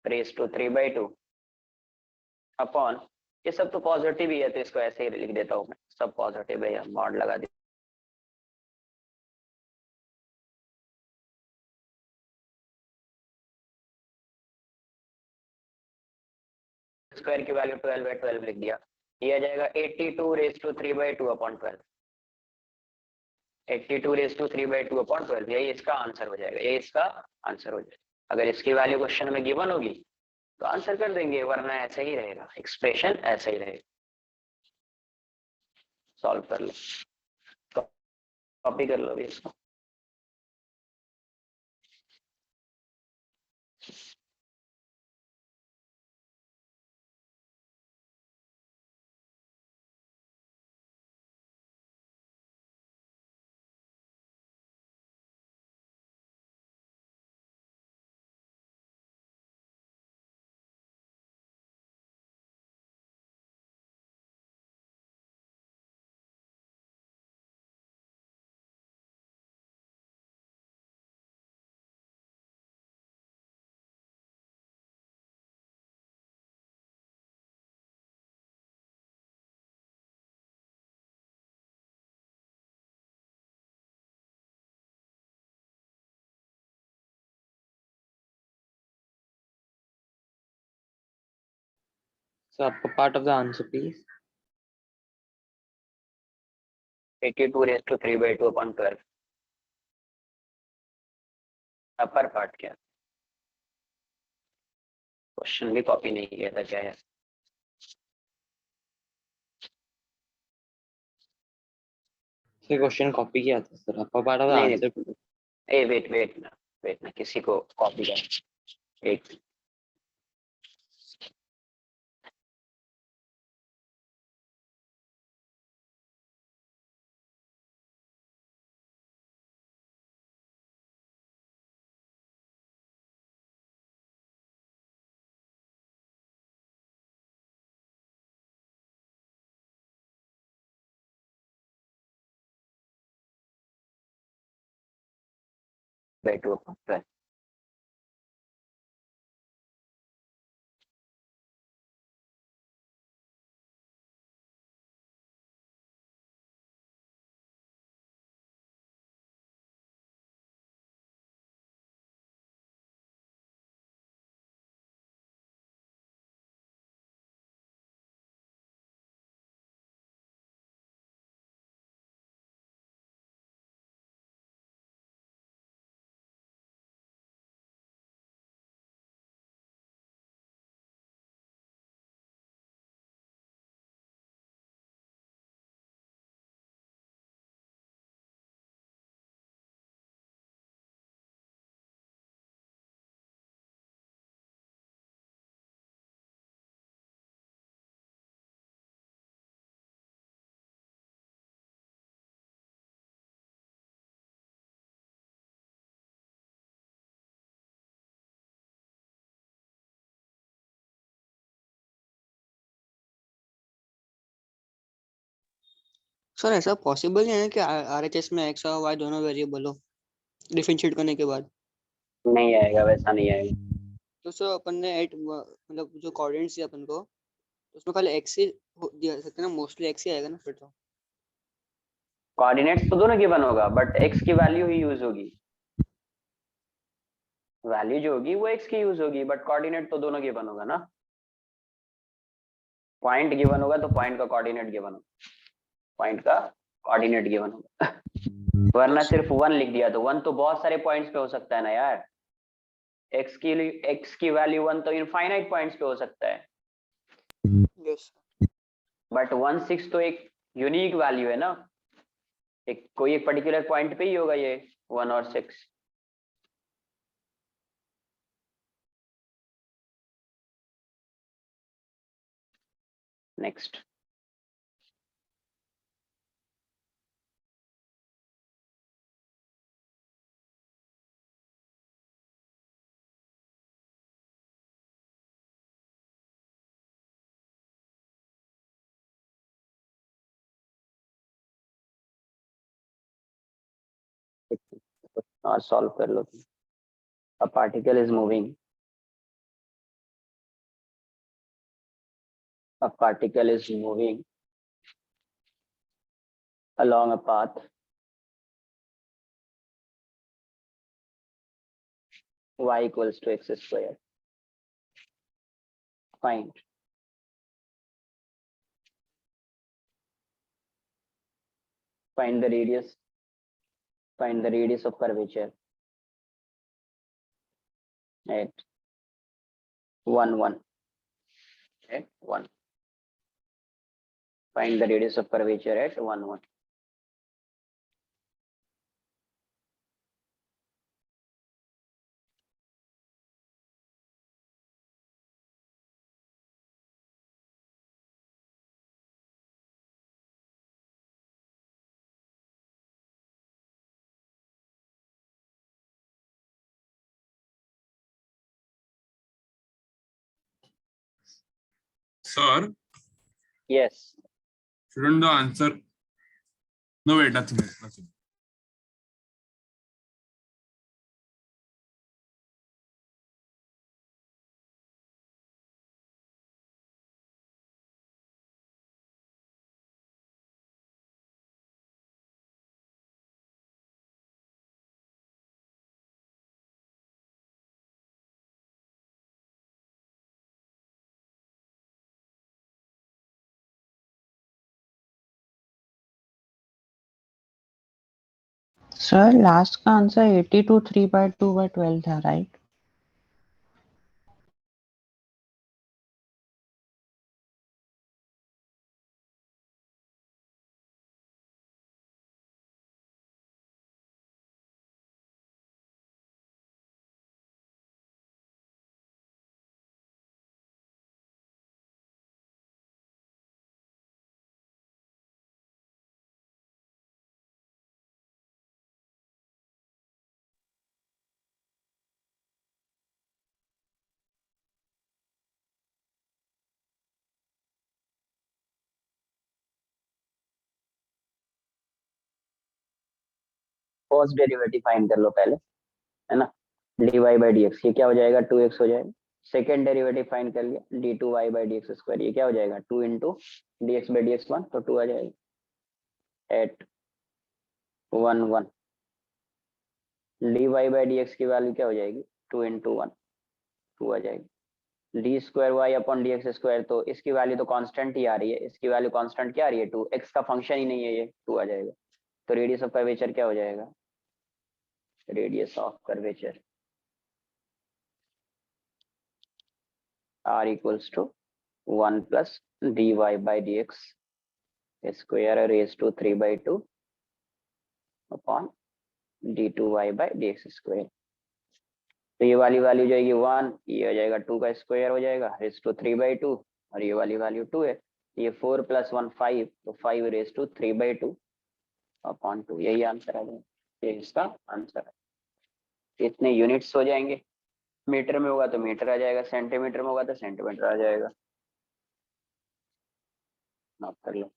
रेस टू 3/2 अपॉन, ये सब तो पॉजिटिव ही है तो इसको ऐसे ही लिख देता हूँ मैं, सब पॉजिटिव है, मॉड लगा दी। स्क्वायर की वैल्यू 12 है, 12 लिख दिया। ये आ जाएगा 82 raise to 3/2 upon 12, 82 raise to 3/2 upon 12, यही इसका आंसर हो जाएगा, यही इसका आंसर हो जाएगा। अगर इसकी वैल्यू क्वेश्चन में गिवन होगी तो आंसर कर देंगे, वरना ऐसा ही रहेगा, एक्सप्रेशन ऐसा ही रहेगा। सॉल्व कर लो, कॉपी कर लो भी इसको। So upper part of the answer, please. 82 raise to 3/2 upon 12, upper part क्या, क्वेश्चन भी कॉपी नहीं किया था क्या है। So question copy किया था sir. Upper part of the नहीं answer. नहीं, ए वेट ना, किसी को कॉपी कर, एक बाई 2 अपॉन 12। सर ऐसा पॉसिबल है कि आरएचएस में एक्स और वाई दोनों वेरिएबल हो डिफरेंशिएट करने के बाद? नहीं आएगा, वैसा नहीं आएगा। तो सर अपन ने एट मतलब जो कोऑर्डिनेट्स दिए अपन को, तो उसमें खाली एक्स ही दिया सकते हैं ना, मोस्टली एक्स ही आएगा ना फिर तो। कोऑर्डिनेट्स तो दोनों गिवन होगा, बट एक्स की वैल्यू ही यूज होगी, वैल्यू जो होगी वो एक्स की यूज होगी, बट कोऑर्डिनेट तो दोनों गिवन होगा ना। पॉइंट गिवन होगा तो पॉइंट का कोऑर्डिनेट गिवन होगा, पॉइंट का कोऑर्डिनेट गिवन होगा। वरना सिर्फ 1 लिख दिया तो 1 तो बहुत सारे पॉइंट्स पे हो सकता है ना यार, एक्स की वैल्यू 1 तो इनफाइनाइट पॉइंट्स पे हो सकता है, यस। बट 1/6 तो एक यूनिक वैल्यू है ना, एक कोई एक पर्टिकुलर पॉइंट पे ही होगा ये 1 और 6। नेक्स्ट, और सॉल्व कर लो तुम। A particle is moving. A particle is moving along a path y equals to x square. Find the radius. Find the radius of curvature at 1 1. At 1. Find the radius of curvature at 1 1. Sir, Yes. shouldn't the answer? No, wait, nothing. Sir last का answer 82 3/2/12 था, right? First derivative find कर लो पहले, है ना। dy by D x, ये क्या हो जाएगा? 2x हो जाएगा। सेकेंड डेरिवेटिव फाइंड कर लिया, d2y by D X square, ये क्या हो जाएगा? 2 into D X by D X 1, तो 2 आ जाएगा। At 1 1 dy by D X की वैल्यू क्या हो जाएगी? 2 इंटू 1, 2 आ जाएगी। D square Y upon D X square, तो इसकी वैल्यू तो कांस्टेंट ही आ रही है, इसकी वैल्यू कांस्टेंट क्या आ रही है? 2, एक्स का फंक्शन ही नहीं है ये, 2 आ जाएगा। तो रेडियस ऑफ कर्वेचर क्या हो जाएगा? Radius of curvature r equals to 1 plus dy by dx square raised to 3/2 upon d2y by dx square। तो ये वाली वैल्यू जाएगी 1, ये हो जाएगा 2 का स्क्वायर हो जाएगा रेज टू 3/2, और ये वाली वैल्यू 2 है, ये 4 + 1 5, तो 5 रेज टू 3/2 अपॉन 2, यही आंसर आ जाएगा। ये इसका आंसर है। इतने यूनिट्स हो जाएंगे, मीटर में होगा तो मीटर आ जाएगा, सेंटीमीटर में होगा तो सेंटीमीटर आ जाएगा। नोट कर लो।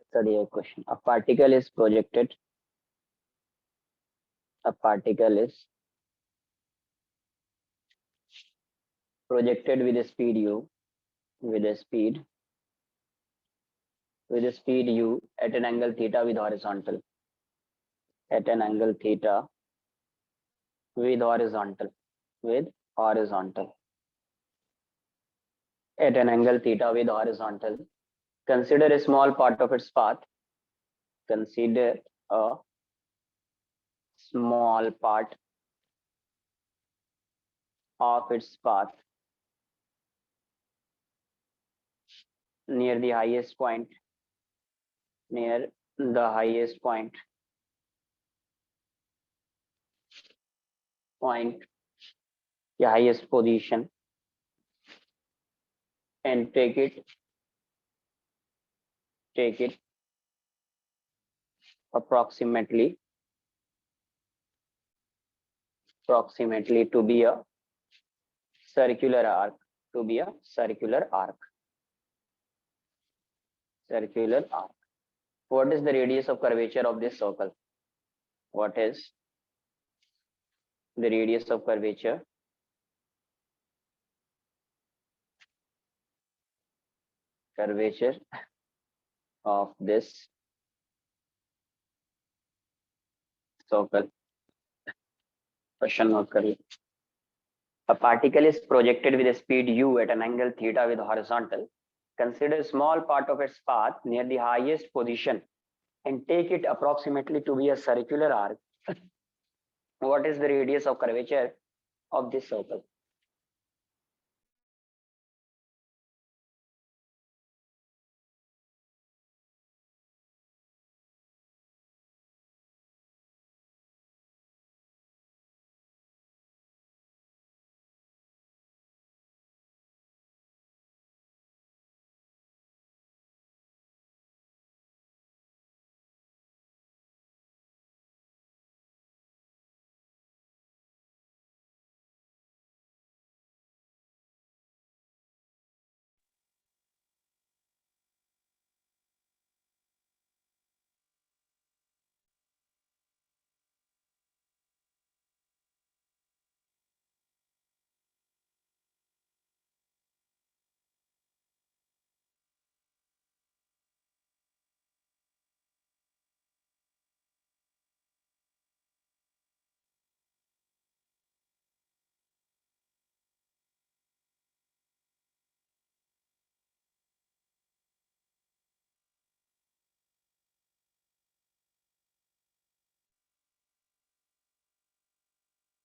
study a question. A particle is projected. A particle is projected with a speed u, with a speed u at an angle theta with horizontal. At an angle theta with horizontal. With horizontal. At an angle theta with horizontal. Consider a small part of its path. Consider a small part of its path near the highest point. Near the highest point. The highest position. And take it approximately to be a circular arc. What is the radius of curvature of this circle? What is the radius of curvature of this circle? Question note करिए. A particle is projected with a speed u at an angle theta with horizontal. Consider a small part of its path near the highest position and take it approximately to be a circular arc. What is the radius of curvature of this circle?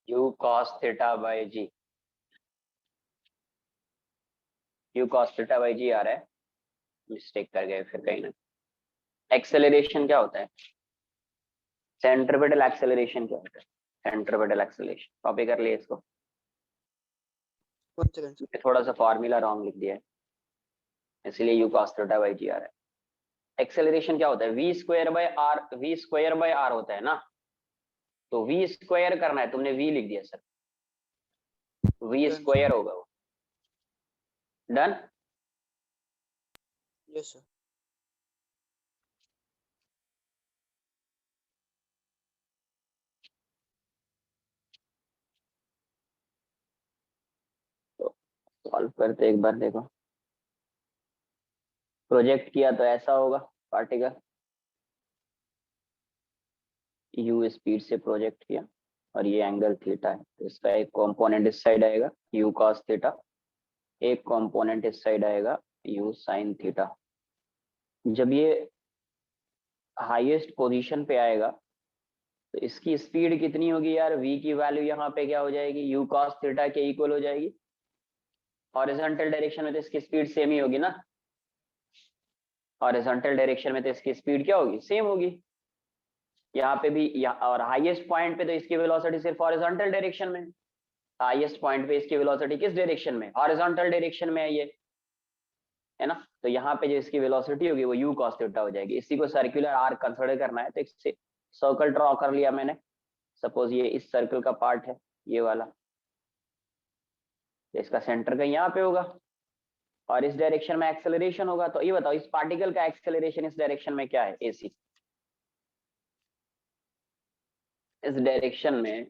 U cos theta by g. U cos theta by g आ रहा है. Mistake कर गए फिर कहीं ना. Acceleration क्या होता है? सेंट्रिपेटल एक्सेलरेशन क्या होता है? सेंट्रिपेटल एक्सेलरेशन कॉपी कर लिए इसको. One second, sir. थोड़ा सा फॉर्मूला रॉन्ग लिख दिया है, इसलिए u cos theta by g आ रहा है. एक्सेलरेशन क्या होता है? v स्क्वायर बाय r होता है ना. तो v स्क्वायर करना है, तुमने v लिख दिया सर. v स्क्वायर होगा वो. डन. Yes, sir. सॉल्व करते एक बार. देखो प्रोजेक्ट किया तो ऐसा होगा. पार्टिकल u स्पीड से प्रोजेक्ट किया और ये एंगल थीटा है, तो इसका एक कंपोनेंट इस साइड आएगा u cos थीटा, एक कंपोनेंट इस साइड आएगा u sin थीटा. जब ये हाईएस्ट पोजीशन पे आएगा तो इसकी स्पीड कितनी होगी यार? v की वैल्यू यहाँ पे क्या हो जाएगी? u cos थीटा के इक्वल हो जाएगी. हॉरिजॉन्टल डायरेक्शन में तो इसकी स्पीड सेम ही होगी ना. हॉरिजॉन्टल डायरेक्शन में तो इसकी स्पीड क्या होगी? सेम होगी. यहाँ पे भी और हाईएस्ट पॉइंट पे तो इसकी वेलोसिटी सिर्फ हॉरिजॉन्टल डायरेक्शन में. हाईएस्ट पॉइंट पे इसकी वेलोसिटी किस डायरेक्शन में? हॉरिजॉन्टल डायरेक्शन में है ये, है ना. तो यहाँ पे जो इसकी वेलोसिटी होगी वो u cos थीटा हो जाएगी. इसी को सर्कुलर आर्क कंसीडर करना है, तो एक सर्कल ड्रॉ कर लिया मैंने. सपोज ये इस सर्कल का पार्ट है, ये वाला. इसका सेंटर कहीं यहाँ पे होगा और इस डायरेक्शन में एक्सेलरेशन होगा। तो ये बताओ इस पार्टिकल का एक्सेलरेशन इस डायरेक्शन में क्या है, एसी। इस डायरेक्शन में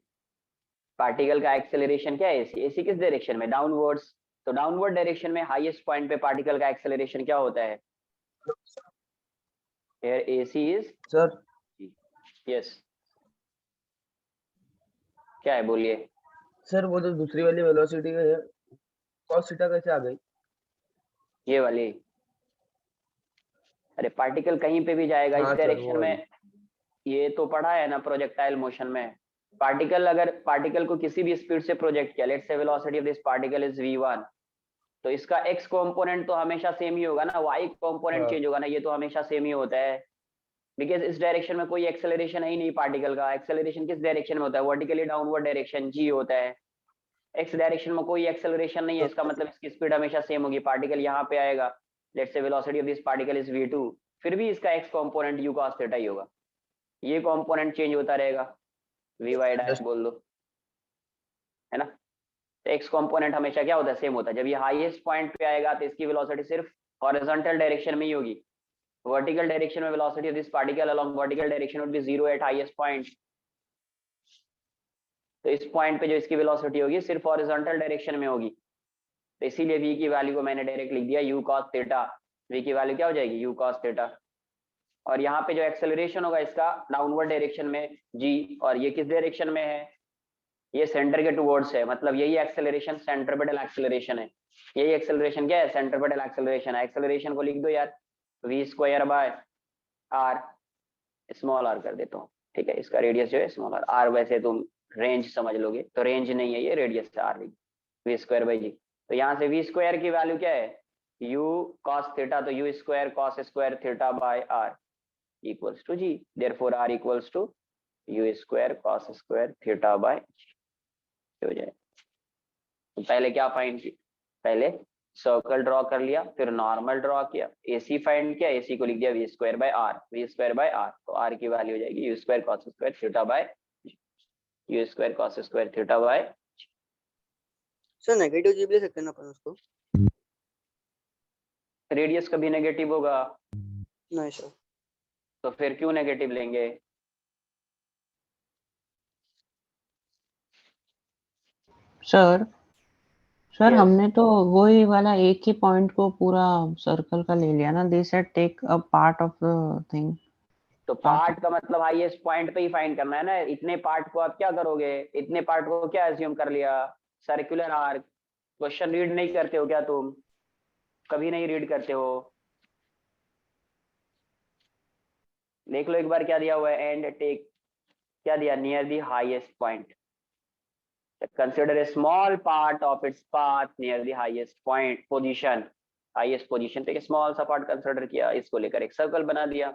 पार्टिकल का एक्सेलरेशन क्या है, एसी। एसी किस डायरेक्शन में, डाउनवर्ड्स। तो डाउनवर्ड डायरेक्शन में हाईएस्ट पॉइंट पे पार्टिकल का एक्सेलरेशन क्या होता है, here AC is, sir yes, क्या है बोलिए। सर वो जो दूसरी वाली वेलोसिटी है cos थीटा कैसे आ गई? ये वाली, अरे पार्टिकल कहीं पे भी जाएगा इस हाँ सर, डायरेक्शन वो वाली। में, ये तो पढ़ा है ना प्रोजेक्टाइल मोशन में। पार्टिकल, अगर पार्टिकल को किसी भी स्पीड से प्रोजेक्ट किया, let's say velocity of this particle is v1, तो इसका x कंपोनेंट तो हमेशा सेम ही होगा ना, y कंपोनेंट हाँ। चेंज होगा ना, ये तो हमेशा सेम ही होता है। बिकॉज इस डायरेक्शन में कोई एक्सेलरेशन है ही नहीं, पार्टिकल का एक्सेलरेशन किस डायरेक्शन में होता है, वर्टिकली डाउनवर्ड डायरेक्शन जी होता है। एक्स डायरेक्शन में कोई एक्सेलरेशन नहीं है, इसका मतलब इसकी स्पीड हमेशा सेम होगी। पार्टिकल यहाँ पे आएगा, let's say velocity of this particle is v2, फिर भी इसका x component u cos theta ही होगा, ये कंपोनेंट चेंज होता रहेगा, vy डैश बोल दो, है ना। तो x कंपोनेंट हमेशा क्या होता है, सेम होता है। जब ये हाईएस्ट पॉइंट पे आएगा तो इसकी वेलोसिटी सिर्फ हॉरिजॉन्टल डायरेक्शन में ही होगी, वर्टिकल डायरेक्शन में velocity of this particle along vertical direction would be 0 eight highest point. तो इस पॉइंट पे जो इसकी वेलोसिटी होगी सिर्फ हॉरिजॉन्टल डायरेक्शन में होगी, तो इसीलिए v की वैल्यू को मैंने डायरेक्ट लिख दिया u cos थीटा। v की वैल्यू क्या हो जाएगी, u cos थीटा। और यहाँ पे जो एक्सेलरेशन होगा इसका डाउनवर्ड डायरेक्शन में g, और ये किस डायरेक्शन में है, ये सेंटर के टुवर्ड्स है, मतलब यही एक्सेलरेशन सेंट्रिपेटल एक्सेलरेशन है। यही एक्सेलरेशन क्या है, सेंट्रिपेटल एक्सेलरेशन है। एक्सेलरेशन को लिख दो यार, v square by r, small r कर देता हूँ, ठीक है। इसका रेडियस जो है स्मॉल r वैसे तुम रेंज समझ लोगे, तो रेंज नहीं है ये, रेडियस है r, v square by G. तो यहाँ से v स्क्वायर की वैल्यू क्या है, u cos थीटा, तो u square cos square theta by r equals to g, therefore r equals to u square cos square theta by हो जाए। तो पहले क्या फाइंड किया, पहले सर्कल ड्रॉ कर लिया, फिर नॉर्मल ड्रॉ किया, एसी फाइंड किया, एसी को लिख दिया v square by r, v square by r, तो r की वैल्यू हो जाएगी u square cos square theta by u square cos square theta by. Sir negative G भी ले सकते हैं ना अपन उसको? रेडियस कभी नेगेटिव होगा, नहीं सर। तो फिर क्यों नेगेटिव लेंगे, सर सर Yes. हमने तो वही वाला एक ही पॉइंट को पूरा सर्कल का ले लिया ना, they said take a part of the thing. तो पार्ट का मतलब हाईएस्ट पॉइंट पे ही फाइंड करना है ना, इतने पार्ट को आप क्या करोगे, इतने पार्ट को क्या एज्यूम कर लिया, सर्कुलर आर्क। क्वेश्चन रीड नहीं करते हो क्या तुम, कभी नहीं रीड करते हो, देख लो एक बार क्या दिया हुआ है, एंड टेक, क्या दिया, near the highest point, consider a small part of its path near the highest point position, highest position पे स्मॉल सा पार्ट कंसिडर किया, इसको लेकर एक सर्कल बना दिया।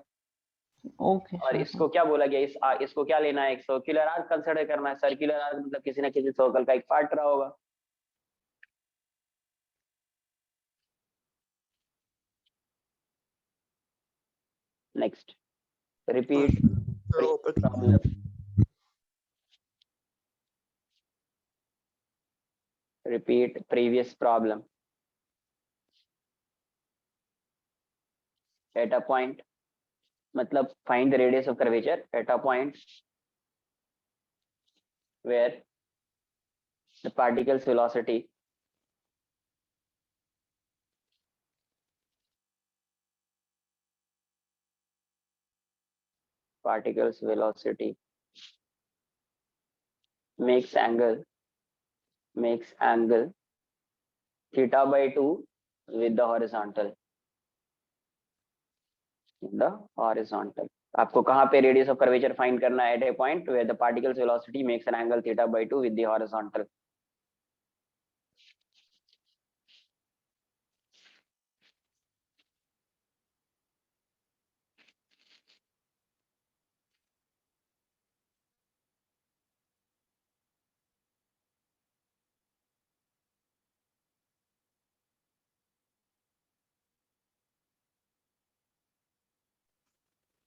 ओके और इसको क्या बोला गया, इसको क्या लेना है, एक सर्कुलर आर्क कंसिडर करना है। सर्कुलर आर्क मतलब किसी ना किसी सर्कल का एक पार्ट रहा होगा। Next, repeat problem, repeat previous problem at a point, मतलब find the radius of curvature at a point where the particle's velocity makes angle theta by 2 with the horizontal, आपको कहाँ पे रेडियस ऑफ कर्वेचर फाइंड करना है, at a point where the particle's velocity makes an angle theta by 2 with the horizontal.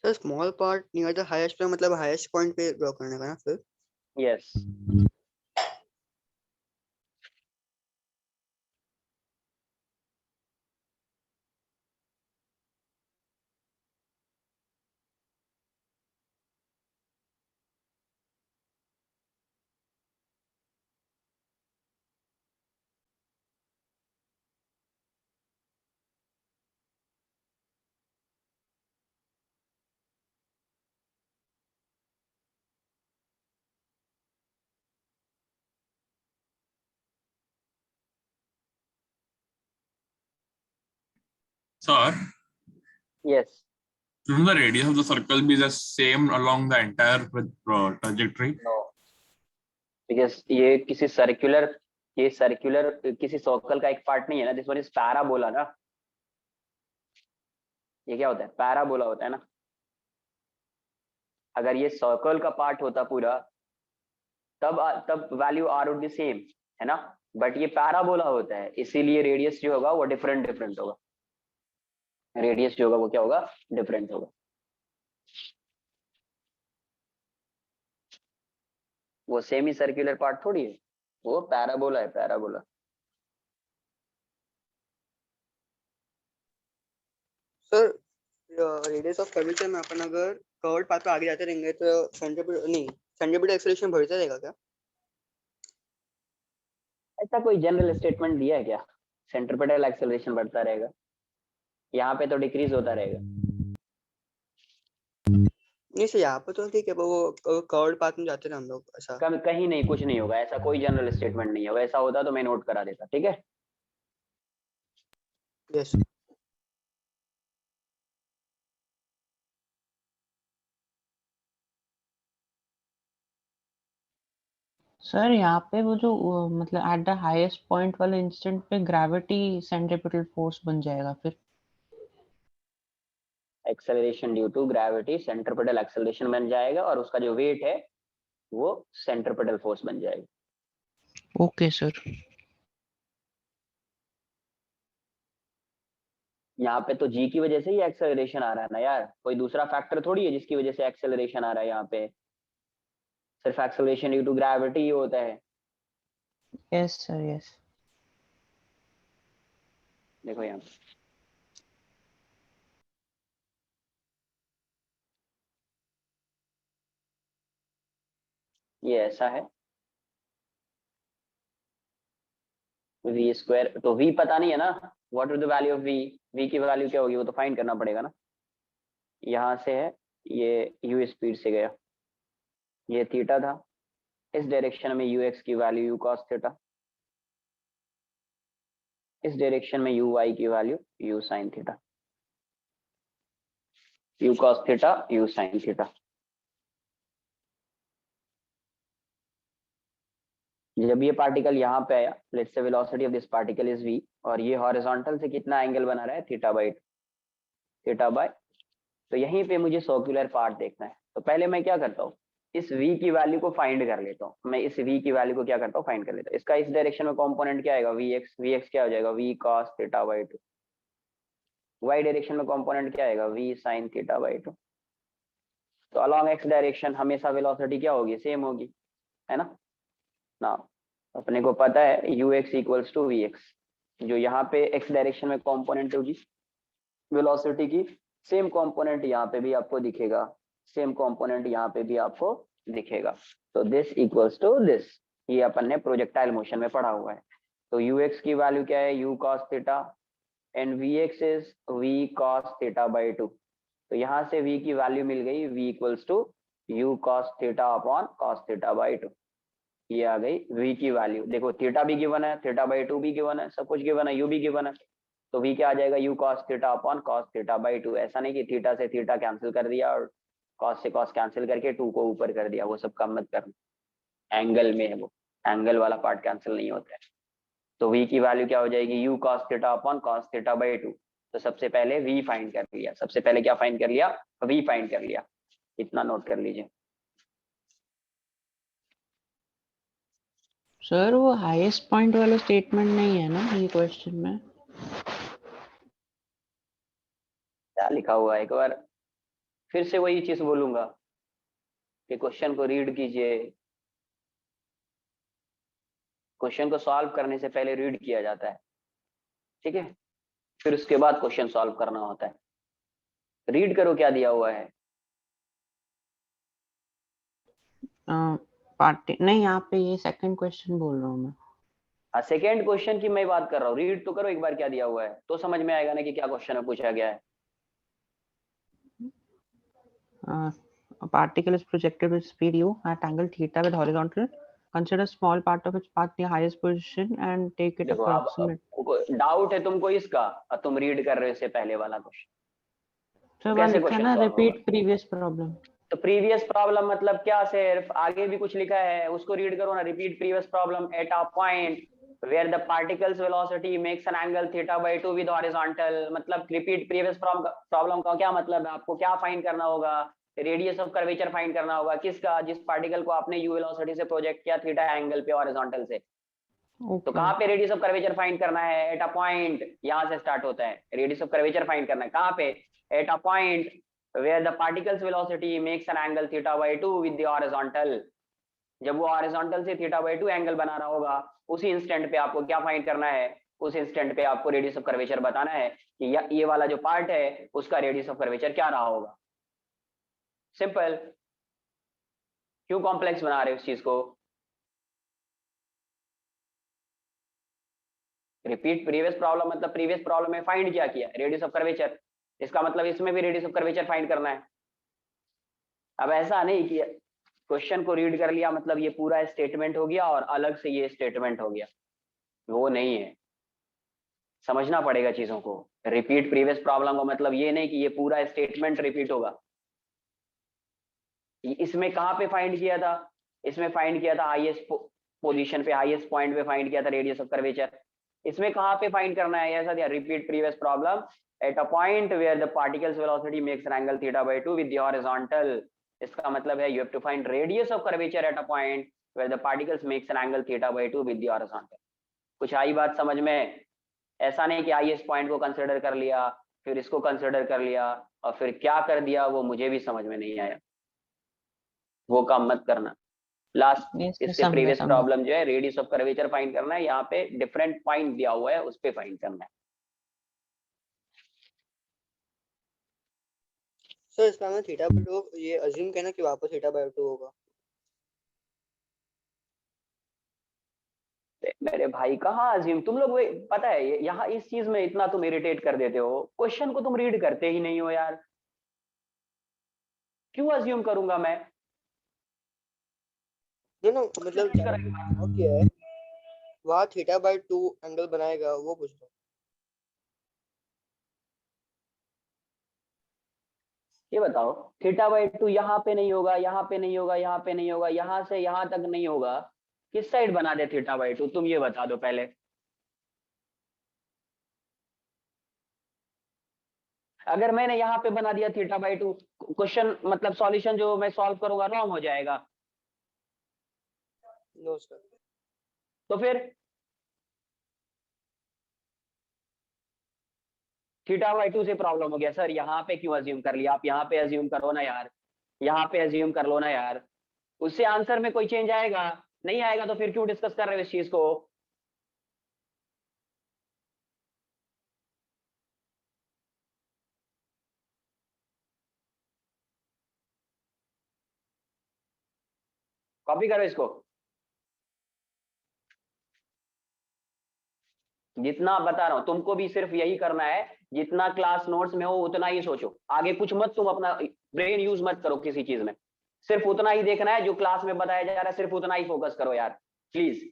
Sir small part near the highest पे मतलब highest point पे draw करने का ना फिर? Yes, Sir, Yes. shouldn't the radius of the circle be the same along the entire trajectory? No. Because ये किसी circular किसी सर्कल का एक पार्ट नहीं है ना. दिस वन इज पैराबोला ना. ये क्या होता है? पैराबोला होता है ना. अगर ये सर्कल का पार्ट होता पूरा तब value R would be same, है ना. बट ये पैराबोला होता है, इसीलिए रेडियस जो होगा वो डिफरेंट होगा. रेडियस जो होगा वो क्या होगा? डिफरेंट होगा. वो सेमी सर्कुलर पार्ट थोड़ी है, वो पैराबोला है. Parabola. Sir radius of curvature में अपन अगर कर्व्ड पाथ पे आगे जाते रहेंगे तो सेंट्रीपिटल एक्सेलरेशन बढ़ता रहेगा क्या? ऐसा कोई जनरल स्टेटमेंट दिया है क्या? सेंट्रीपिटल एक्सेलरेशन बढ़ता रहेगा? यहाँ पे तो डिक्रीज होता रहेगा. नहीं सर, यहाँ पे तो ठीक है, वो कर्व्ड पाथ में जाते हैं हम लोग ऐसा. कहीं नहीं, कुछ नहीं होगा. ऐसा कोई जनरल स्टेटमेंट नहीं होगा. ऐसा होता तो मैं नोट करा देता. ठीक है. यस. सर यहाँ पे वो जो मतलब एट द हाईएस्ट पॉइंट वाले इंस्टेंट पे ग्रेविटी सेंट्रीपिटल फोर्स बन जाएगा फिर. Acceleration due to gravity centripetal acceleration बन जाएगा और उसका जो वेट है वो सेंट्रीपिटल फोर्स बन जाएगा. Okay sir. यहाँ पे तो जी की वजह से ही एक्सेलरेशन आ रहा है ना यार. कोई दूसरा फैक्टर थोड़ी है जिसकी वजह से एक्सेलरेशन आ रहा है. यहाँ पे सिर्फ एक्सेलरेशन ड्यू टू ग्रेविटी ही होता है. Yes sir. यस. देखो यहाँ पे ये ऐसा है. वी स्क्वायर, तो वी पता नहीं है ना. What is the value of V? V की वैल्यू क्या होगी वो तो फाइंड करना पड़ेगा ना. यहाँ से है, ये यू स्पीड से गया, ये थीटा था. इस डायरेक्शन में यू एक्स की वैल्यू यू कॉस थीटा. इस डायरेक्शन में यू वाई की value you sine theta. You cos theta you sine theta. जब ये पार्टिकल यहाँ पे आया, let's say velocity of this particle is v, और ये हॉरिजॉन्टल से कितना एंगल बना रहा है? Theta by. तो यहीं पे मुझे सर्कुलर पार्ट देखना है. तो पहले मैं क्या करता हूँ, इस v की वैल्यू को फाइंड कर लेता हूँ. मैं इस v की वैल्यू को क्या करता हूँ? फाइंड कर लेता हूँ. इसका इस डायरेक्शन में कंपोनेंट क्या आएगा? vx क्या हो जाएगा? v cos theta by 2. y direction में कंपोनेंट क्या आएगा? v sin theta by 2. तो अलॉन्ग x डायरेक्शन हमेशा वेलोसिटी क्या होगी? सेम होगी, है ना. ना अपने को पता है ux equals to V X. जो यहाँ पे x डायरेक्शन में कंपोनेंट होगी वेलोसिटी की, सेम कंपोनेंट यहाँ पे भी आपको दिखेगा. सेम कंपोनेंट यहाँ पे भी आपको दिखेगा. तो दिस इक्वल्स टू दिस. ये अपन ने प्रोजेक्टाइल मोशन में पढ़ा हुआ है. तो ux की वैल्यू क्या है? u cos theta and vx is v cos theta by 2. तो यहाँ से v की वैल्यू मिल गई, v equals to u cos theta upon cos theta by 2. ये आ गई v की वैल्यू. देखो थीटा भी गिवन है, थीटा बाय 2 भी गिवन है, सब कुछ गिवन है, u भी गिवन है. तो v क्या आ जाएगा? u cos theta upon cos theta by 2. ऐसा नहीं कि थीटा से थीटा कैंसिल कर दिया और cos से cos कैंसिल करके 2 को ऊपर कर दिया. वो सब काम मत करना, एंगल में है वो, एंगल वाला पार्ट कैंसिल नहीं होता है. तो v की वैल्यू क्या हो जाएगी? u cos theta upon cos theta by 2. तो सबसे पहले v फाइंड कर लिया. सबसे पहले क्या फाइंड कर लिया? v फाइंड कर लिया. इतना नोट कर लीजिए. सर वो हाईएस्ट पॉइंट वाला स्टेटमेंट नहीं है ना ये क्वेश्चन में? क्या लिखा हुआ है? एक बार फिर से वही चीज बोलूंगा कि क्वेश्चन को रीड कीजिए. क्वेश्चन को सॉल्व करने से पहले रीड किया जाता है, ठीक है. फिर उसके बाद क्वेश्चन सॉल्व करना होता है. रीड करो क्या दिया हुआ है. पार्टी नहीं, यहाँ पे ये सेकंड क्वेश्चन बोल रहा हूँ मैं. हाँ, सेकेंड क्वेश्चन की मैं बात कर रहा हूँ. रीड तो करो एक बार क्या दिया हुआ है, तो समझ में आएगा ना कि क्या क्वेश्चन में पूछा गया है. A particle is projected with speed u at angle theta with horizontal consider small part of its path near highest position and take it देखो अब approximate. डाउट है तुमको इसका और तुम रीड कर रहे हो इससे पहले वाला क्वेश्चन, तो कैसे लिखा क्वेश्चन ना सॉल्व होगा? Repeat previous problem. तो प्रीवियस प्रॉब्लम मतलब क्या, सिर्फ आगे भी कुछ लिखा है उसको रीड करो ना. Repeat previous problem at a point where the particles velocity makes an angle theta by 2 with horizontal. मतलब रिपीट प्रीवियस प्रॉब्लम का क्या मतलब है? आपको क्या फाइंड करना होगा? रेडियस ऑफ कर्वेचर फाइंड करना होगा. किसका? जिस पार्टिकल को आपने u वेलोसिटी से प्रोजेक्ट किया थीटा एंगल पे हॉरिजॉन्टल से. तो Okay. कहाँ पे रेडियस ऑफ कर्वेचर फाइंड करना है? Eight a point. यहाँ से स्टार्ट होता है. रेडियस ऑफ कर्वेचर फाइंड करना है कहाँ पे? Eight a point where the particles velocity makes an angle theta by 2 with the horizontal. जब वो हॉरिजॉन्टल से थीटा बाई 2 एंगल बना रहा होगा उसी इंस्टेंट पे आपको क्या फाइंड करना है? उस इंस्टेंट पे आपको रेडियस ऑफ कर्वेचर बताना है कि ये वाला जो पार्ट है उसका रेडियस ऑफ कर्वेचर क्या रहा होगा. सिंपल. क्यों कॉम्प्लेक्स बना रहे हो इस चीज को? रिपीट प्रीवियस प्रॉब्लम मतलब प्रीवियस प्रॉब्लम में फाइंड क्या किया? Radius of curvature. इसका मतलब इसमें भी रेडियस ऑफ कर्वेचर फाइंड करना है. अब ऐसा नहीं कि क्वेश्चन को रीड कर लिया मतलब ये पूरा स्टेटमेंट हो गया और अलग से ये स्टेटमेंट हो गया, वो नहीं है. समझना पड़ेगा चीजों को. रिपीट प्रीवियस प्रॉब्लम का मतलब ये नहीं कि ये पूरा स्टेटमेंट रिपीट होगा. इसमें कहाँ पे फाइंड किया था? इसमें फाइंड किया था हाईएस्ट पोजीशन पे, हाईएस्ट पॉइंट पे फाइंड किया था रेडियस ऑफ कर्वेचर. इसमें कहाँ पे फाइंड करना है? ऐसा दिया repeat previous problem at a point where the particle's velocity makes an angle theta by 2 with the horizontal. इसका मतलब है you have to find radius of curvature at a point where the particle's makes an angle theta by 2 with the horizontal. कुछ आई बात समझ में? ऐसा नहीं कि हाईएस्ट पॉइंट को कंसिडर कर लिया फिर इसको कंसिडर कर लिया और फिर क्या कर दिया वो मुझे भी समझ में नहीं आया. वो काम मत करना. लास्ट Yes, इससे समझे प्रीवियस समझे. प्रॉब्लम जो है रेडियस ऑफ कर्वेचर फाइंड करना है. यहाँ पे डिफरेंट पॉइंट दिया हुआ है उस पे फाइंड करना है. सर इसका हमें थीटा बाय 2 ये अज्यूम करना कि वापस थीटा बाय 2 होगा. मेरे भाई कहाँ अजीम, तुम लोग पता है यहाँ इस चीज में इतना तुम इरिटेट कर देते हो. क्वेश्चन को तुम रीड करते ही नहीं हो यार. क्यों अज्यूम करूंगा मैं? नो मतलब ओके है वहाँ थीटा बाय 2 एंगल बनाएगा वो पूछ रहा हूँ. ये बताओ थीटा बाई 2 यहाँ पे नहीं होगा, यहाँ पे नहीं होगा, यहाँ पे नहीं होगा, यहाँ से यहाँ तक नहीं होगा. किस साइड बना दे थीटा बाई 2 तुम ये बता दो पहले. अगर मैंने यहाँ पे बना दिया थीटा बाई 2, क्वेश्चन मतलब सॉल्यूशन जो मैं सॉल्व करूंगा रॉन्ग हो जाएगा. No sir. तो फिर थीटा बाई 2 से प्रॉब्लम हो गया. सर यहाँ पे क्यों अज्यूम कर लिया? आप यहाँ पे अज्यूम करो ना यार, यहाँ पे अज्यूम कर लो ना यार. उससे आंसर में कोई चेंज आएगा? नहीं आएगा. तो फिर क्यों डिस्कस कर रहे हो इस चीज को? कॉपी करो इसको. जितना बता रहा हूं तुमको भी सिर्फ यही करना है, जितना क्लास नोट्स में हो उतना ही सोचो. आगे कुछ मत, तुम अपना ब्रेन यूज मत करो किसी चीज में. सिर्फ उतना ही देखना है जो क्लास में बताया जा रहा है, सिर्फ उतना ही फोकस करो यार प्लीज.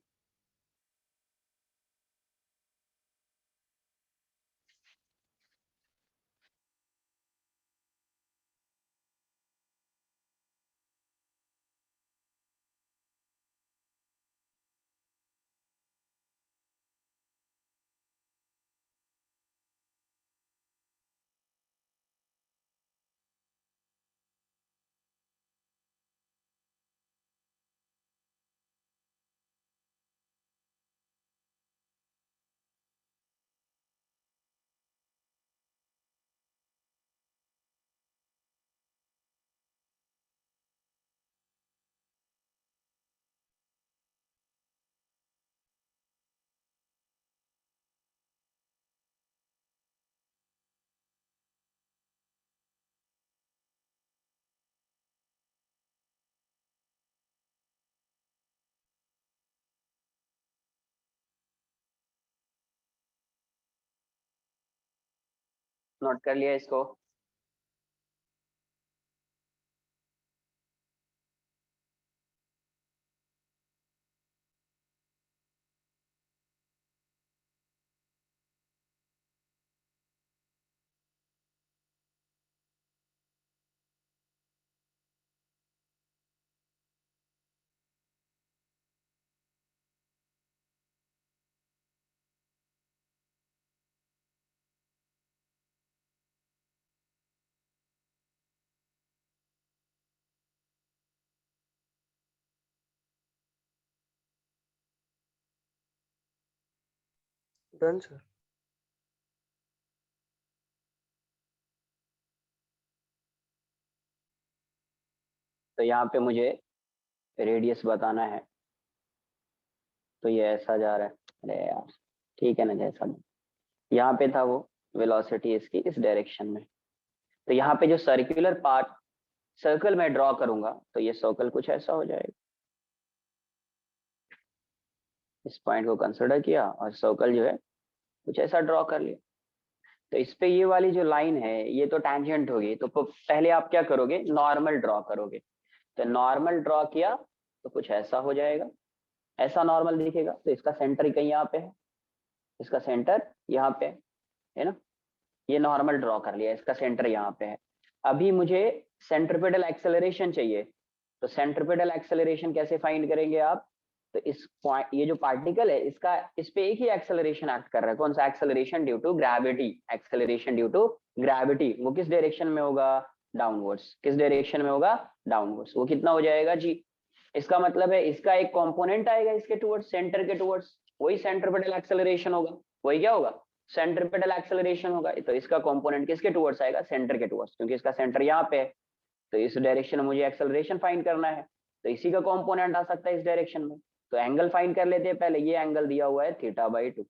नोट कर लिया इसको. Done sir. तो यहाँ पे मुझे रेडियस बताना है, तो ये ऐसा जा रहा है। अरे यार ठीक है ना, जैसा भी यहाँ पे था वो वेलोसिटी इसकी इस डायरेक्शन में। तो यहाँ पे जो सर्कुलर पार्ट सर्कल में ड्रॉ करूंगा तो ये सर्कल कुछ ऐसा हो जाएगा। इस पॉइंट को कंसिडर किया और सर्कल जो है कुछ ऐसा ड्रॉ कर लिया। तो इस पे ये वाली जो लाइन है ये तो टैंजेंट होगी, तो पहले आप क्या करोगे, नॉर्मल ड्रॉ करोगे। तो नॉर्मल ड्रॉ किया तो कुछ ऐसा हो जाएगा, ऐसा नॉर्मल दिखेगा। तो इसका सेंटर कहीं यहाँ पे है, इसका सेंटर यहाँ पे है ना। ये नॉर्मल ड्रॉ कर लिया, इसका सेंटर यहाँ पे है। अभी मुझे सेंट्रिपेटल एक्सेलरेशन चाहिए। तो सेंट्रिपेटल एक्सेलरेशन कैसे फाइंड करेंगे आप, तो इस पॉइंट, ये जो पार्टिकल है इसका इस पे एक ही एक्सेलरेशन एक्ट कर रहा है। कौन सा acceleration, due to gravity. Acceleration due to gravity, वो किस डायरेक्शन में होगा, डाउनवर्ड्स। किस डायरेक्शन में होगा, डाउनवर्ड्स। वो कितना हो जाएगा जी, इसका मतलब है इसका एक कंपोनेंट आएगा इसके टुवर्ड्स, सेंटर के टुवर्ड्स, वही सेंट्रिपेटल एक्सेलरेशन होगा। वही क्या होगा, सेंट्रिपेटल एक्सेलरेशन होगा। तो इसका कंपोनेंट किसके टुवर्ड्स आएगा, सेंटर के टुवर्ड्स, क्योंकि इसका सेंटर यहाँ पे है। तो इस डायरेक्शन में मुझे एक्सेलरेशन फाइंड करना है, तो इसी का कंपोनेंट आ सकता है इस डायरेक्शन में। तो एंगल फाइंड कर लेते हैं पहले। ये एंगल दिया हुआ है θ/2,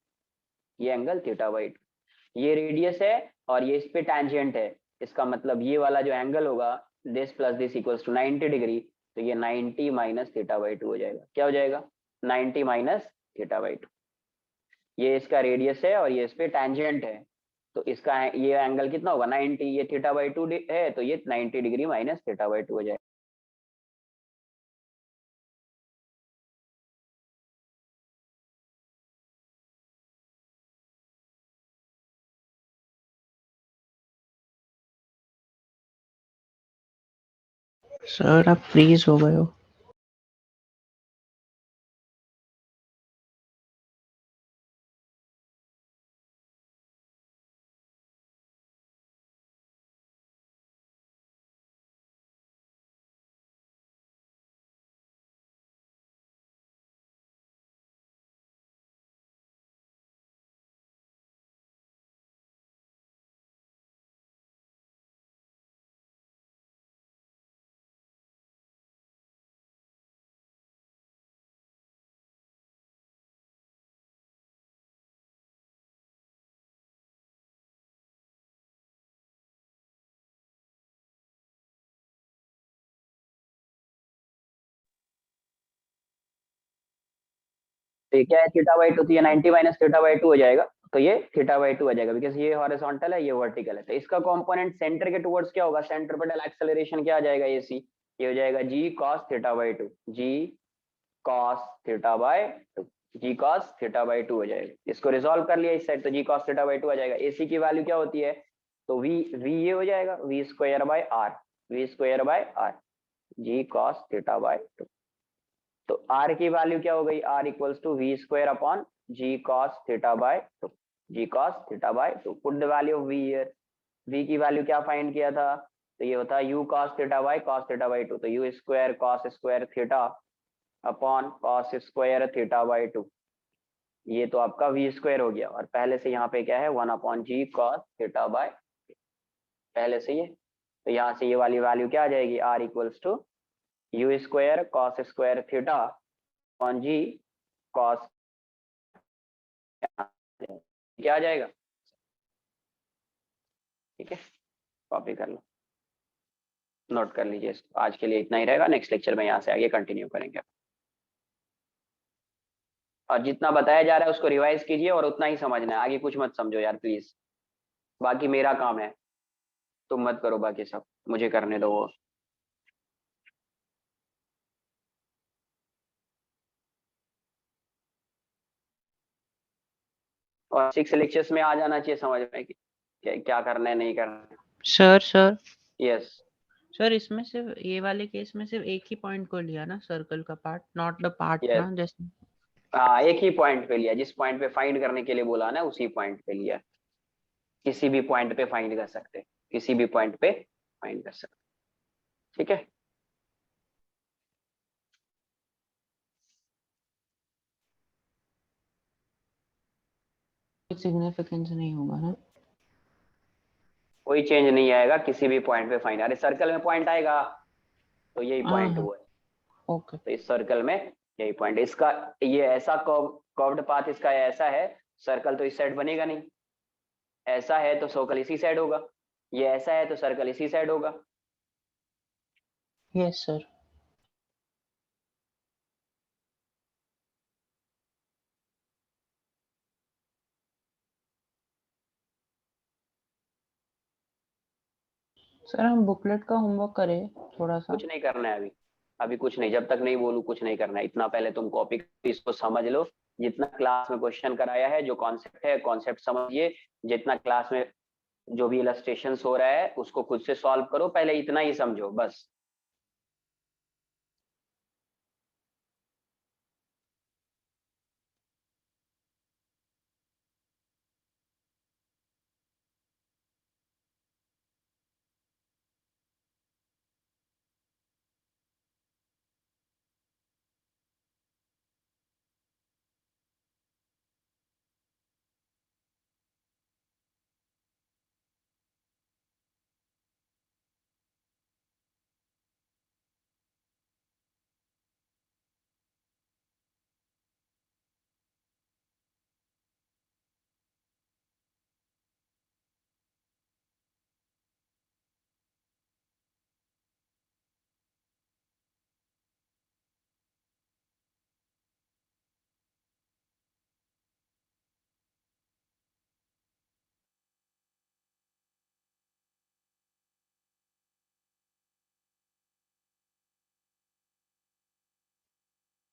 ये एंगल θ/2, ये रेडियस है और ये इस पे टैंजेंट है। इसका मतलब ये वाला जो एंगल होगा, this plus this equals to 90 degree. तो ये 90 माइनस θ/2 हो जाएगा। क्या हो जाएगा, 90 माइनस θ/2। ये इसका रेडियस है और ये इस पे टैंजेंट है। तो इसका ये एंगल कितना होगा, 90। ये θ/2 है तो ये 90 डिग्री माइनस θ/2 हो जाएगा। सर आप फ्रीज हो गए हो। तो ये क्या है, θ/2, तो ये 90 माइनस θ/2 हो जाएगा। तो ये θ/2 हो जाएगा, बिकॉज ये हॉरिजॉन्टल है, ये वर्टिकल है। तो इसका कंपोनेंट सेंटर के टुवर्ड्स क्या होगा, सेंट्रिपेटल एक्सेलरेशन क्या आ जाएगा, AC। ये हो जाएगा g cos θ/2, g cos θ/2, g cos θ/2 हो जाएगा। इसको रिजॉल्व कर लिया इस साइड, तो g cos θ/2 आ जाएगा। AC की वैल्यू क्या होती है, तो v ये हो जाएगा v²/r, v²/r, g cos θ/2। तो r की वैल्यू क्या हो गई, r equals to v² upon g cos θ/2, g cos θ/2। Put the value of v here. v की वैल्यू क्या फाइंड किया था, तो ये होता है u cos θ/2 cos θ/2, तो u² cos square theta upon cos square θ/2। ये तो आपका v² हो गया, और पहले से यहाँ पे क्या है, 1 अपॉन g cos θ/2 पहले से ये। तो यहाँ से ये वाली वैल्यू क्या आ जाएगी, r equals to u² cos square theta upon g cos, क्या आ जाएगा, ठीक है। कॉपी कर लो, नोट कर लीजिए इसको। आज के लिए इतना ही रहेगा, नेक्स्ट लेक्चर में यहाँ से आगे कंटिन्यू करेंगे। और जितना बताया जा रहा है उसको रिवाइज कीजिए और उतना ही समझना है, आगे कुछ मत समझो यार प्लीज। बाकी मेरा काम है, तुम मत करो, बाकी सब मुझे करने दो वो। और 6 लेक्चर्स में आ जाना चाहिए समझ में कि क्या करना है नहीं करना है। सर यस सर इसमें सिर्फ ये वाले केस में सिर्फ एक ही पॉइंट को लिया ना, सर्कल का part, not the part yes, ना, जैसे। हाँ एक ही पॉइंट पे लिया, जिस पॉइंट पे फाइंड करने के लिए बोला ना उसी पॉइंट पे लिया। किसी भी पॉइंट पे फाइंड कर सकते, किसी भी पॉइंट पे फाइंड कर सकते, ठीक है। सिग्निफिकेंस नहीं होगा ना? कोई चेंज नहीं आएगा किसी भी पॉइंट पे फाइंड। अरे सर्कल में पॉइंट आएगा तो यही हाँ पॉइंट हाँ, वो है। ओके। तो इस सर्कल में यही पॉइंट, इसका ये ऐसा कर्व्ड पाथ इसका ऐसा है, सर्कल तो इस साइड बनेगा नहीं, ऐसा है तो सर्कल इसी साइड होगा, ये ऐसा है तो सर्कल इसी साइड होगा। Yes sir. सर हम बुकलेट का होमवर्क करें थोड़ा सा? कुछ नहीं करना है अभी, अभी कुछ नहीं, जब तक नहीं बोलूं कुछ नहीं करना है। इतना पहले तुम कॉपी इसको समझ लो, जितना क्लास में क्वेश्चन कराया है, जो कॉन्सेप्ट है कॉन्सेप्ट समझिए, जितना क्लास में जो भी इलस्ट्रेशन हो रहा है उसको खुद से सॉल्व करो, पहले इतना ही समझो बस।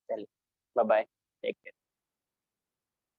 चलिए बाय बाय, टेक केयर।